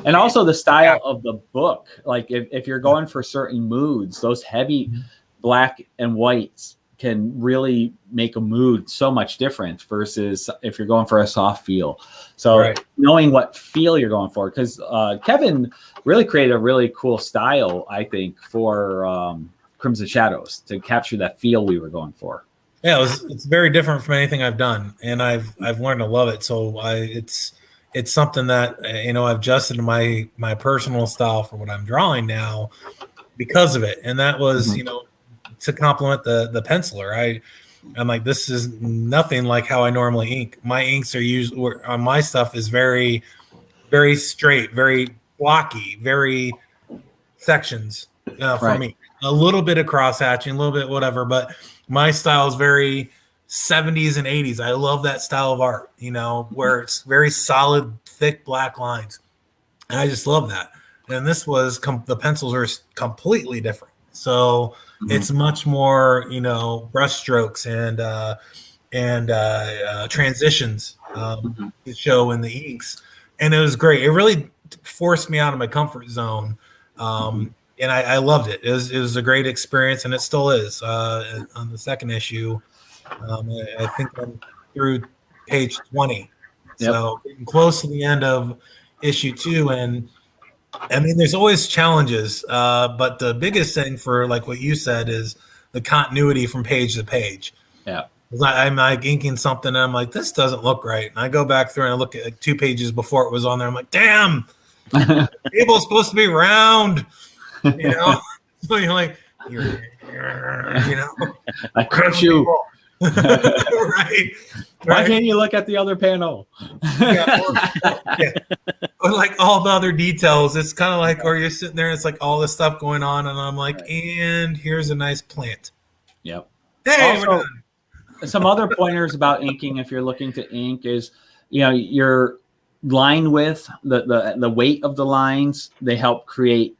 And also the style of the book. Like if you're going for certain moods, those heavy black and whites can really make a mood so much different versus if you're going for a soft feel. So knowing what feel you're going for, because Kevin really created a really cool style, I think, for Crimson Shadows to capture that feel we were going for. Yeah, it's very different from anything I've done, and I've learned to love it. So it's something that I've adjusted my personal style for what I'm drawing now because of it, and that was to complement the penciler. I'm like, this is nothing like how I normally ink. My inks are usually on my stuff is very, very straight, very blocky, very sections for me. A little bit of cross hatching, a little bit whatever, but my style is very 70s and 80s. I love that style of art, where it's very solid, thick black lines. And I just love that. And this was the pencils are completely different. So it's much more, brush strokes and transitions to show in the inks. And it was great. It really forced me out of my comfort zone. And I loved it. It was a great experience, and it still is. On the second issue, I think I'm through page 20. So getting close to the end of issue 2. And I mean, there's always challenges, but the biggest thing for like what you said is the continuity from page to page. Yeah. I'm like inking something, and I'm like, this doesn't look right. And I go back through and I look at like 2 pages before it was on there. I'm like, damn, the table's supposed to be round. So you're like, I curse you. Right. Why can't you look at the other panel? Or like all the other details. It's kind of like, or you're sitting there and it's like all this stuff going on, and I'm like, and here's a nice plant. Yep. Hey, also, we're done. Some other pointers about inking, if you're looking to ink, is your line width, the weight of the lines. They help create.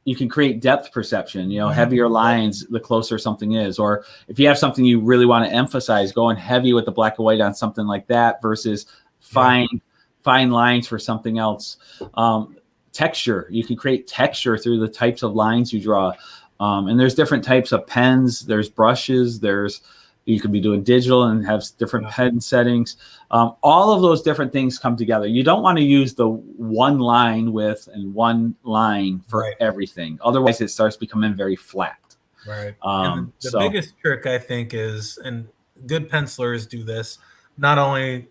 You can create depth perception, heavier lines, the closer something is. Or if you have something you really want to emphasize, going heavy with the black and white on something like that versus fine lines for something else. Texture, you can create texture through the types of lines you draw. And there's different types of pens. There's brushes. You could be doing digital and have different pen settings. All of those different things come together. You don't want to use the one line width and one line for everything. Otherwise, it starts becoming very flat. Right. And the biggest trick, I think, is, and good pencilers do this, not only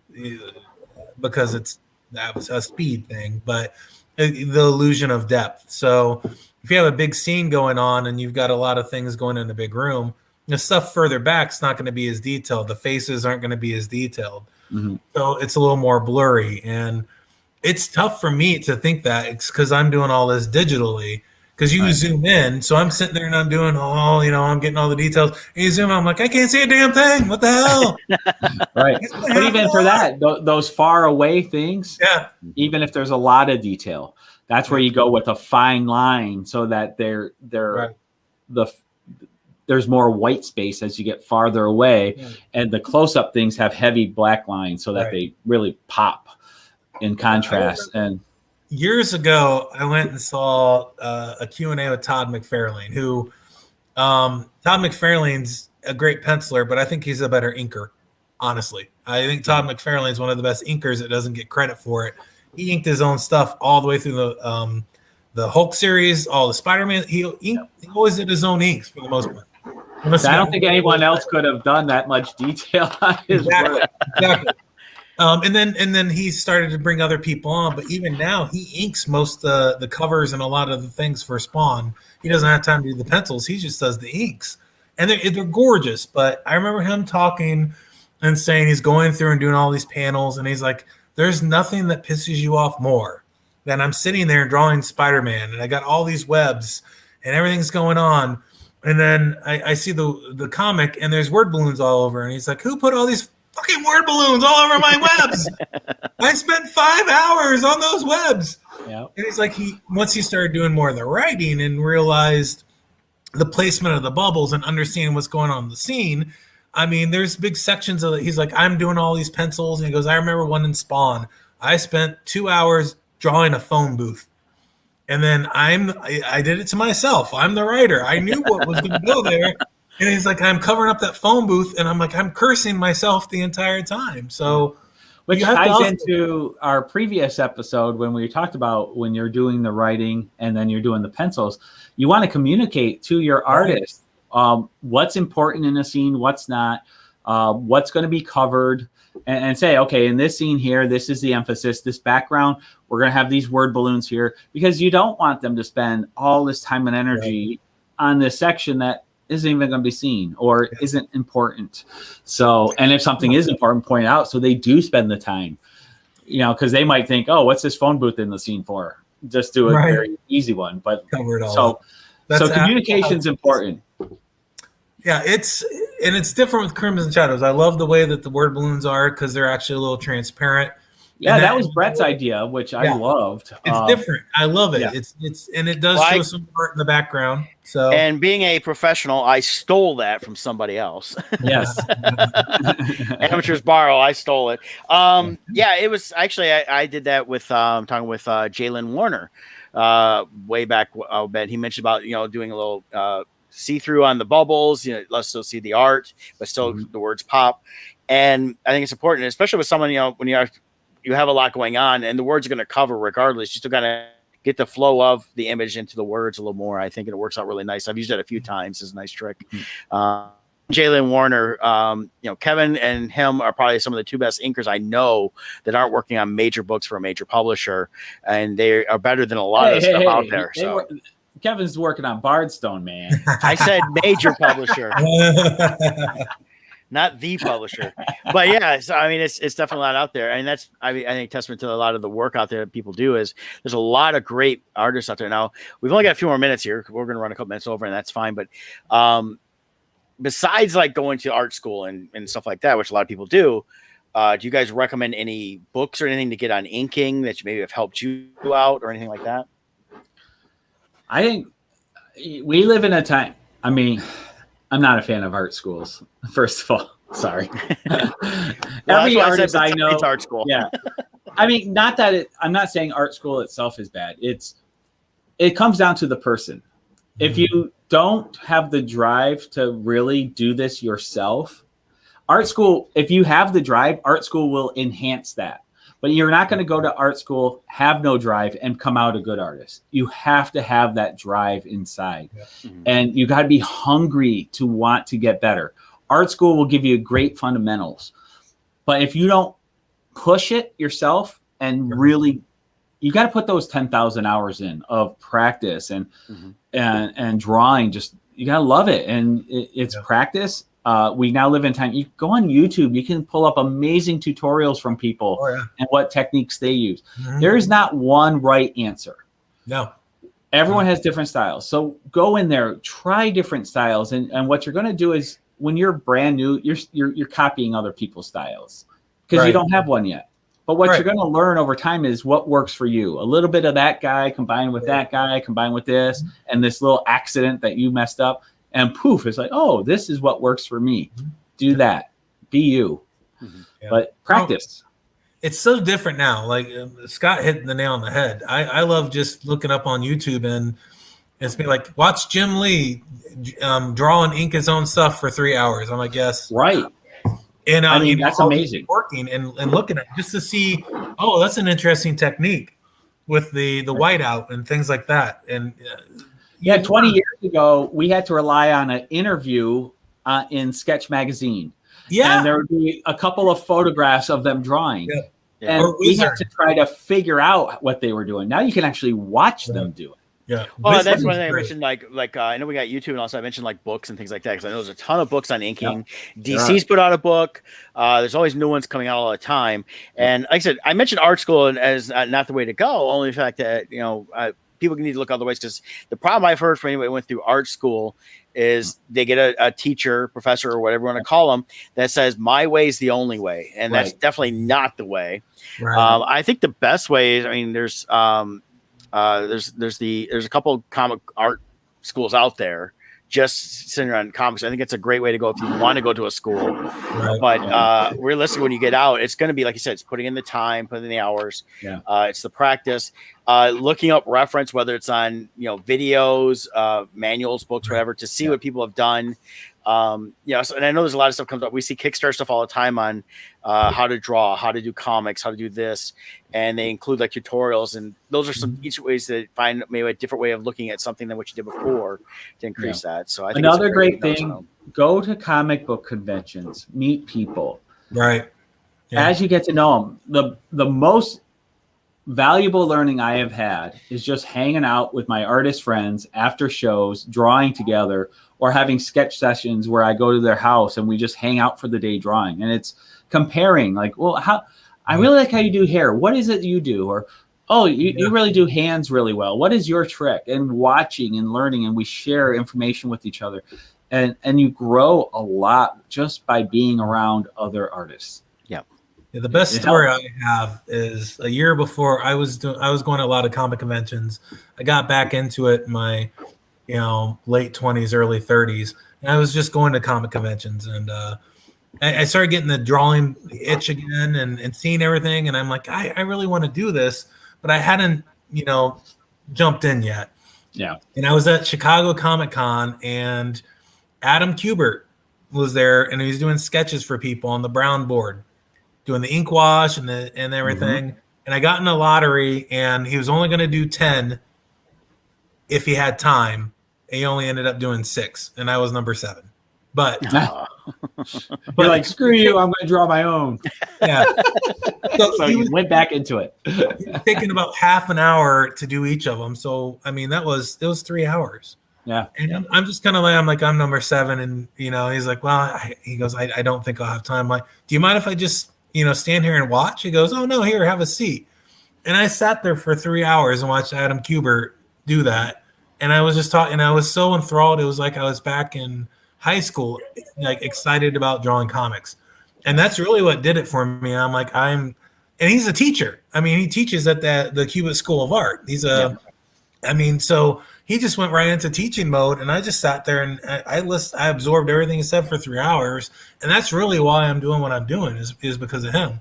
because that was a speed thing, but the illusion of depth. So if you have a big scene going on and you've got a lot of things going in a big room, the stuff further back is not going to be as detailed. The faces aren't going to be as detailed. So it's a little more blurry. And it's tough for me to think that. It's because I'm doing all this digitally. Because you zoom in. So I'm sitting there and I'm doing, I'm getting all the details. And you zoom in, I'm like, I can't see a damn thing. What the hell? Right. But even for that, those far away things, even if there's a lot of detail, that's where you go with a fine line so that there's more white space as you get farther away, and the close-up things have heavy black lines so that they really pop in contrast. And years ago, I went and saw a Q&A with Todd McFarlane, who Todd McFarlane's a great penciler, but I think he's a better inker, honestly. I think Todd McFarlane is one of the best inkers that doesn't get credit for it. He inked his own stuff all the way through the Hulk series, all the Spider-Man. He always did his own inks for the most part. I don't think anyone else could have done that much detail on his work. Exactly. And then he started to bring other people on, but even now he inks most the covers and a lot of the things for Spawn. He doesn't have time to do the pencils. He just does the inks, and they're gorgeous. But I remember him talking and saying he's going through and doing all these panels, and he's like, "There's nothing that pisses you off more than I'm sitting there drawing Spider-Man, and I got all these webs and everything's going on." And then I see the comic, and there's word balloons all over. And he's like, who put all these fucking word balloons all over my webs? I spent 5 hours on those webs. And he's like, once he started doing more of the writing and realized the placement of the bubbles and understanding what's going on in the scene, I mean, there's big sections of it. He's like, I'm doing all these pencils. And he goes, I remember one in Spawn. I spent 2 hours drawing a phone booth. And then I did it to myself. I'm the writer. I knew what was going to go there. And he's like, I'm covering up that phone booth, and I'm like, I'm cursing myself the entire time. So, which you have to ties also- into our previous episode when we talked about when you're doing the writing and then you're doing the pencils, you want to communicate to your artist what's important in a scene, what's not, what's going to be covered, and say, okay, in this scene here, this is the emphasis, this background, we're going to have these word balloons here, because you don't want them to spend all this time and energy on this section that isn't even going to be seen or isn't important. So, and if something is important, point it out so they do spend the time, because they might think, oh, what's this phone booth in the scene for? Just do a very easy one. But cover it all up. So communication's important. Yeah, it's different with Crimson Shadows. I love the way that the word balloons are because they're actually a little transparent. Yeah, that was Brett's idea, which I loved. It's different. I love it. Yeah. It's and it does show some art in the background. So, and being a professional, I stole that from somebody else. Yes. Amateurs borrow. I stole it. Yeah, it was actually I did that with talking with Jalen Warner way back. Ben, he mentioned about doing a little see-through on the bubbles. Let's still see the art, but still the words pop. And I think it's important, especially with someone when you have a lot going on and the words are going to cover regardless. You still got to get the flow of the image into the words a little more. I think it works out really nice. I've used it a few times. It's a nice trick. Jalen Warner, Kevin and him are probably some of the two best inkers I know that aren't working on major books for a major publisher, and they are better than a lot of stuff out there. So Kevin's working on Bardstone, man. I said major publisher. Not the publisher, but yeah. So I mean, it's definitely a lot out there, and that's I think testament to a lot of the work out there that people do is there's a lot of great artists out there. Now we've only got a few more minutes here. We're going to run a couple minutes over, and that's fine. But besides like going to art school and stuff like that, which a lot of people do you guys recommend any books or anything to get on inking that maybe have helped you out or anything like that? I think we live in a time. I mean, I'm not a fan of art schools. First of all, sorry. Every artist I know, it's art school. Yeah, I mean, not that I'm not saying art school itself is bad. It comes down to the person. If you don't have the drive to really do this yourself, art school. If you have the drive, art school will enhance that. But you're not going to go to art school, have no drive, and come out a good artist. You have to have that drive inside. Yeah. And you got to be hungry to want to get better. Art school will give you great fundamentals. But if you don't push it yourself and really, you got to put those 10,000 hours in of practice and drawing. Just, you got to love it. And it's practice. We now live in time. You go on YouTube, you can pull up amazing tutorials from people and what techniques they use. There is not one right answer. No. Everyone has different styles. So go in there, try different styles. And what you're going to do is when you're brand new, you're copying other people's styles because you don't have one yet. But what you're going to learn over time is what works for you. A little bit of that guy combined with that guy, combined with this, and this little accident that you messed up. And poof, it's like, oh, this is what works for me. Do that. Be you. But practice. It's so different now. Like Scott hit the nail on the head. I love just looking up on YouTube and it's be like, watch Jim Lee draw and ink his own stuff for 3 hours. I'm like, yes. Right. And I mean, that's amazing. Working and looking at it just to see, oh, that's an interesting technique with the whiteout and things like that. And 20 years ago, we had to rely on an interview in Sketch Magazine. Yeah. And there would be a couple of photographs of them drawing. Yeah. And we had to try to figure out what they were doing. Now you can actually watch them do it. Yeah. Well, that's one thing I mentioned. Like I know we got YouTube, and also I mentioned like books and things like that because I know there's a ton of books on inking. Yeah. DC's put out a book. There's always new ones coming out all the time. And like I said, I mentioned art school as not the way to go. Only the fact that people need to look other ways because the problem I've heard from anybody who went through art school is they get a teacher, professor, or whatever you want to call them that says my way is the only way, and that's definitely not the way. Right. I think the best way is, I mean, there's a couple comic art schools out there just centered on comics. I think it's a great way to go if you want to go to a school. Right. But realistically, when you get out, it's going to be, like you said, it's putting in the time, putting in the hours. Yeah. It's the practice, looking up reference, whether it's on videos, manuals, books, whatever, to see what people have done. So, and I know there's a lot of stuff comes up. We see Kickstarter stuff all the time on how to draw, how to do comics, how to do this, and they include like tutorials, and those are some each ways to find maybe a different way of looking at something than what you did before to increase that. So I think another great thing: go to comic book conventions, meet people. Right. Yeah. As you get to know them, the most valuable learning I have had is just hanging out with my artist friends after shows, drawing together, or having sketch sessions where I go to their house and we just hang out for the day drawing. And it's comparing, like, well, I really like how you do hair. What is it you do? Or, oh, you really do hands really well. What is your trick? And watching and learning, and we share information with each other. And you grow a lot just by being around other artists. Yeah, the best story I have is a year before I was going to a lot of comic conventions. I got back into it in my, late 20s, early 30s, and I was just going to comic conventions, and I started getting the drawing itch again and seeing everything, and I'm like, I really want to do this, but I hadn't, jumped in yet. Yeah. And I was at Chicago Comic-Con, and Adam Kubert was there, and he was doing sketches for people on the brown board, doing the ink wash and everything. Mm-hmm. And I got in a lottery, and he was only going to do 10 if he had time. He only ended up doing 6, and I was number 7. But you're like, screw you, I'm going to draw my own. Yeah. So he went back into it. He was taking about half an hour to do each of them. So, I mean, it was 3 hours. Yeah. And I'm just kind of like, I'm number 7. And, he's like, well, he goes, I don't think I'll have time. I'm like, do you mind if I just, stand here and watch? He goes, oh, no, here, have a seat. And I sat there for 3 hours and watched Adam Kubert do that. And I was just talking, and I was so enthralled. It was like I was back in high school, like excited about drawing comics. And that's really what did it for me. I'm like, and he's a teacher. I mean, he teaches at the Kubert School of Art. He's so he just went right into teaching mode, and I just sat there and I absorbed everything he said for 3 hours. And that's really why I'm doing what I'm doing is because of him.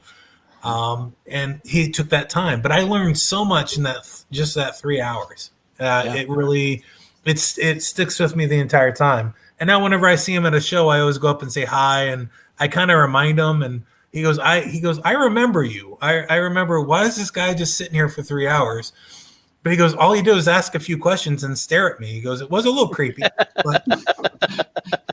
And he took that time, but I learned so much in that 3 hours. It really, it sticks with me the entire time. And now whenever I see him at a show, I always go up and say hi, and I kind of remind him. And he goes, I remember you. I remember, why is this guy just sitting here for 3 hours? But he goes, all you do is ask a few questions and stare at me. He goes, it was a little creepy, but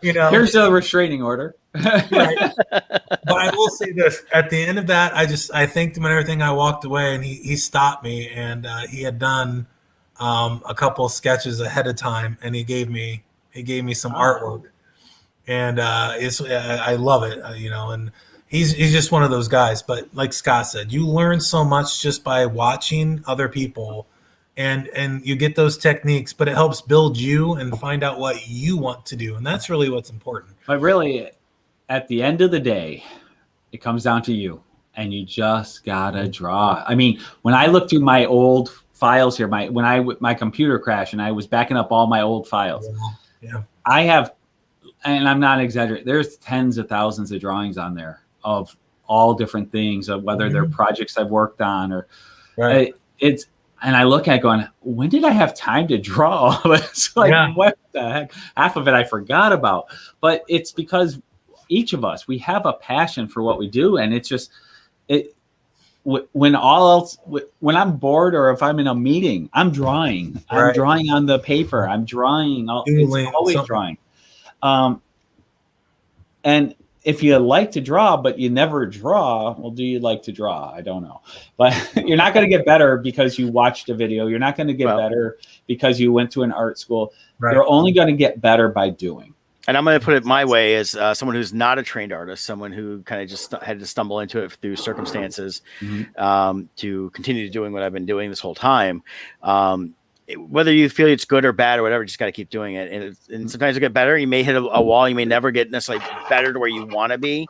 here's a restraining order. Right. But I will say this: at the end of that, I thanked him and everything. I walked away, and he stopped me, and he had done a couple of sketches ahead of time, and he gave me some artwork, and I love it, and he's just one of those guys. But like Scott said, you learn so much just by watching other people. And you get those techniques, but it helps build you and find out what you want to do. And that's really what's important. But really, at the end of the day, it comes down to you. And you just got to draw. I mean, when I look through my old files here, my computer crashed and I was backing up all my old files. Yeah. I have, and I'm not exaggerating, there's tens of thousands of drawings on there of all different things, of whether they're projects I've worked on or and I look at it going, when did I have time to draw all this? What the heck? Half of it I forgot about. But it's because each of us, we have a passion for what we do. And it's just, when I'm bored or if I'm in a meeting, I'm drawing. I'm drawing on the paper. I'm drawing. It's always drawing. And if you like to draw, but you never draw, well, do you like to draw? I don't know. But you're not going to get better because you watched a video. You're not going to get better because you went to an art school. Right. You're only going to get better by doing. And I'm going to put it my way as someone who's not a trained artist, someone who kind of just had to stumble into it through circumstances to continue doing what I've been doing this whole time. Whether you feel it's good or bad or whatever, you just got to keep doing it. And sometimes you get better. You may hit a wall. You may never get necessarily better to where you want to be.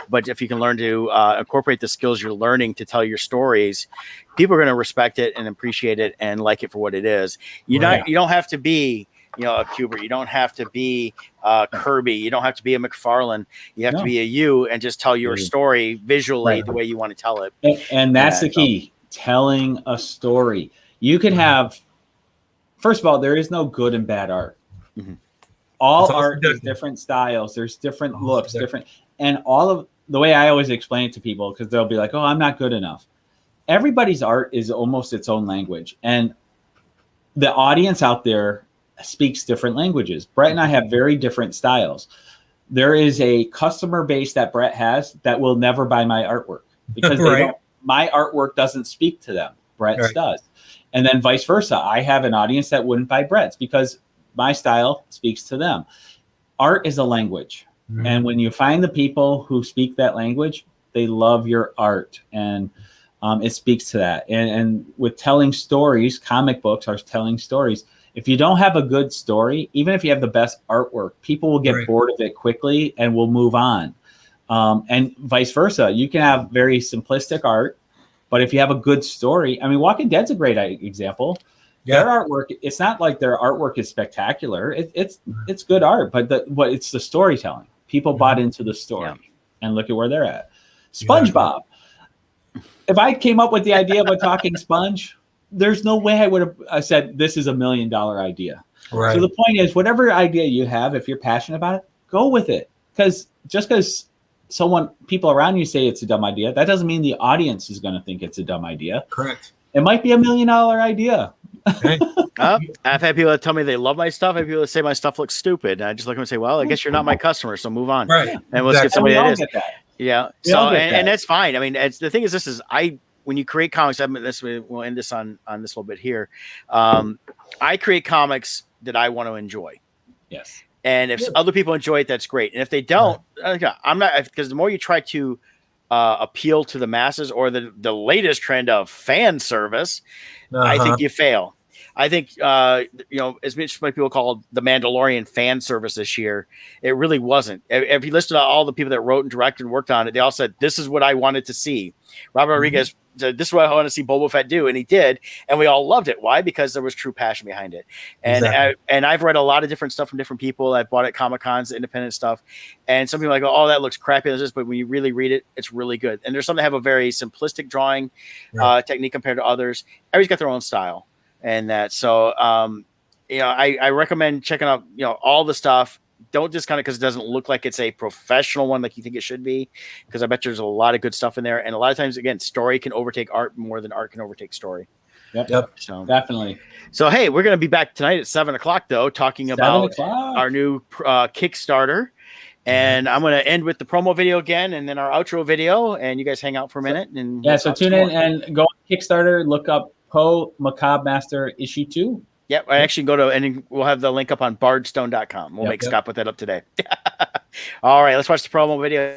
But if you can learn to incorporate the skills you're learning to tell your stories, people are going to respect it and appreciate it and like it for what it is. You don't have to be, a Kubert. You don't have to be Kirby. You don't have to be a McFarlane. You have to be a you and just tell your story visually the way you want to tell it. And that's the key, telling a story. You can have, first of all, there is no good and bad art. all It's all art is subjective. different styles. There's different All looks, subjective. different, and all of the way I always explain it to people, because they'll be like, "Oh, I'm not good enough." Everybody's art is almost its own language, and the audience out there speaks different languages. Brett and I have very different styles. There is a customer base that Brett has that will never buy my artwork because they Right. don't. My artwork doesn't speak to them. Brett's Right. does, and then vice versa. I have an audience that wouldn't buy Brett's because my style speaks to them. Art is a language, Mhm. and when you find the people who speak that language, they love your art, and it speaks to that. And with telling stories, comic books are telling stories. If you don't have a good story, even if you have the best artwork, people will get Right. bored of it quickly and will move on. And vice versa. You can have very simplistic art, but if you have a good story, I mean, Walking Dead's a great example. Their Yeah. artwork, it's not like their artwork is spectacular. It's good art, but it's the storytelling. People bought into the story, and look at where they're at. SpongeBob. If I came up with the idea of a talking sponge, there's no way I would have said this is $1 million idea. Right. So the point is, whatever idea you have, if you're passionate about it, go with it. Because just because people around you say it's a dumb idea, that doesn't mean the audience is going to think it's a dumb idea. Correct. It might be $1 million idea. Okay. I've had people that tell me they love my stuff. I've had people that say my stuff looks stupid. And I just look at them and say, well, I guess you're not my customer, so move on. Right. And let's get somebody that is. Get that. Yeah. We all So, get that. and that's fine. I mean, the thing is, when you create comics, we'll end this on this little bit here. I create comics that I want to enjoy. Yes. And if other people enjoy it, that's great. And if they don't, I'm not, because the more you try to appeal to the masses or the latest trend of fan service, I think you fail. I think, as much as people called the Mandalorian fan service this year, it really wasn't. If you listen to all the people that wrote and directed and worked on it, they all said, this is what I wanted to see. Robert Rodriguez said, this is what I want to see Boba Fett do. And he did. And we all loved it. Why? Because there was true passion behind it. And Exactly. I've read a lot of different stuff from different people. I've bought at Comic-Cons, independent stuff. And some people are like, oh, that looks crappy. But when you really read it, it's really good. And there's some that have a very simplistic drawing technique compared to others. Everybody's got their own style. And that, so, I recommend checking out, all the stuff. Don't discount it because it doesn't look like it's a professional one like you think it should be, because I bet there's a lot of good stuff in there. And a lot of times, again, story can overtake art more than art can overtake story. Yep. So Definitely. So, hey, we're going to be back tonight at 7:00, though, talking about our new Kickstarter. And I'm going to end with the promo video again and then our outro video. And you guys hang out for a minute. And so tune in and go on Kickstarter, look up Macabre Master issue 2. Yep, I actually go to, and we'll have the link up on bardstone.com. We'll make Scott put that up today. All right, let's watch the promo video.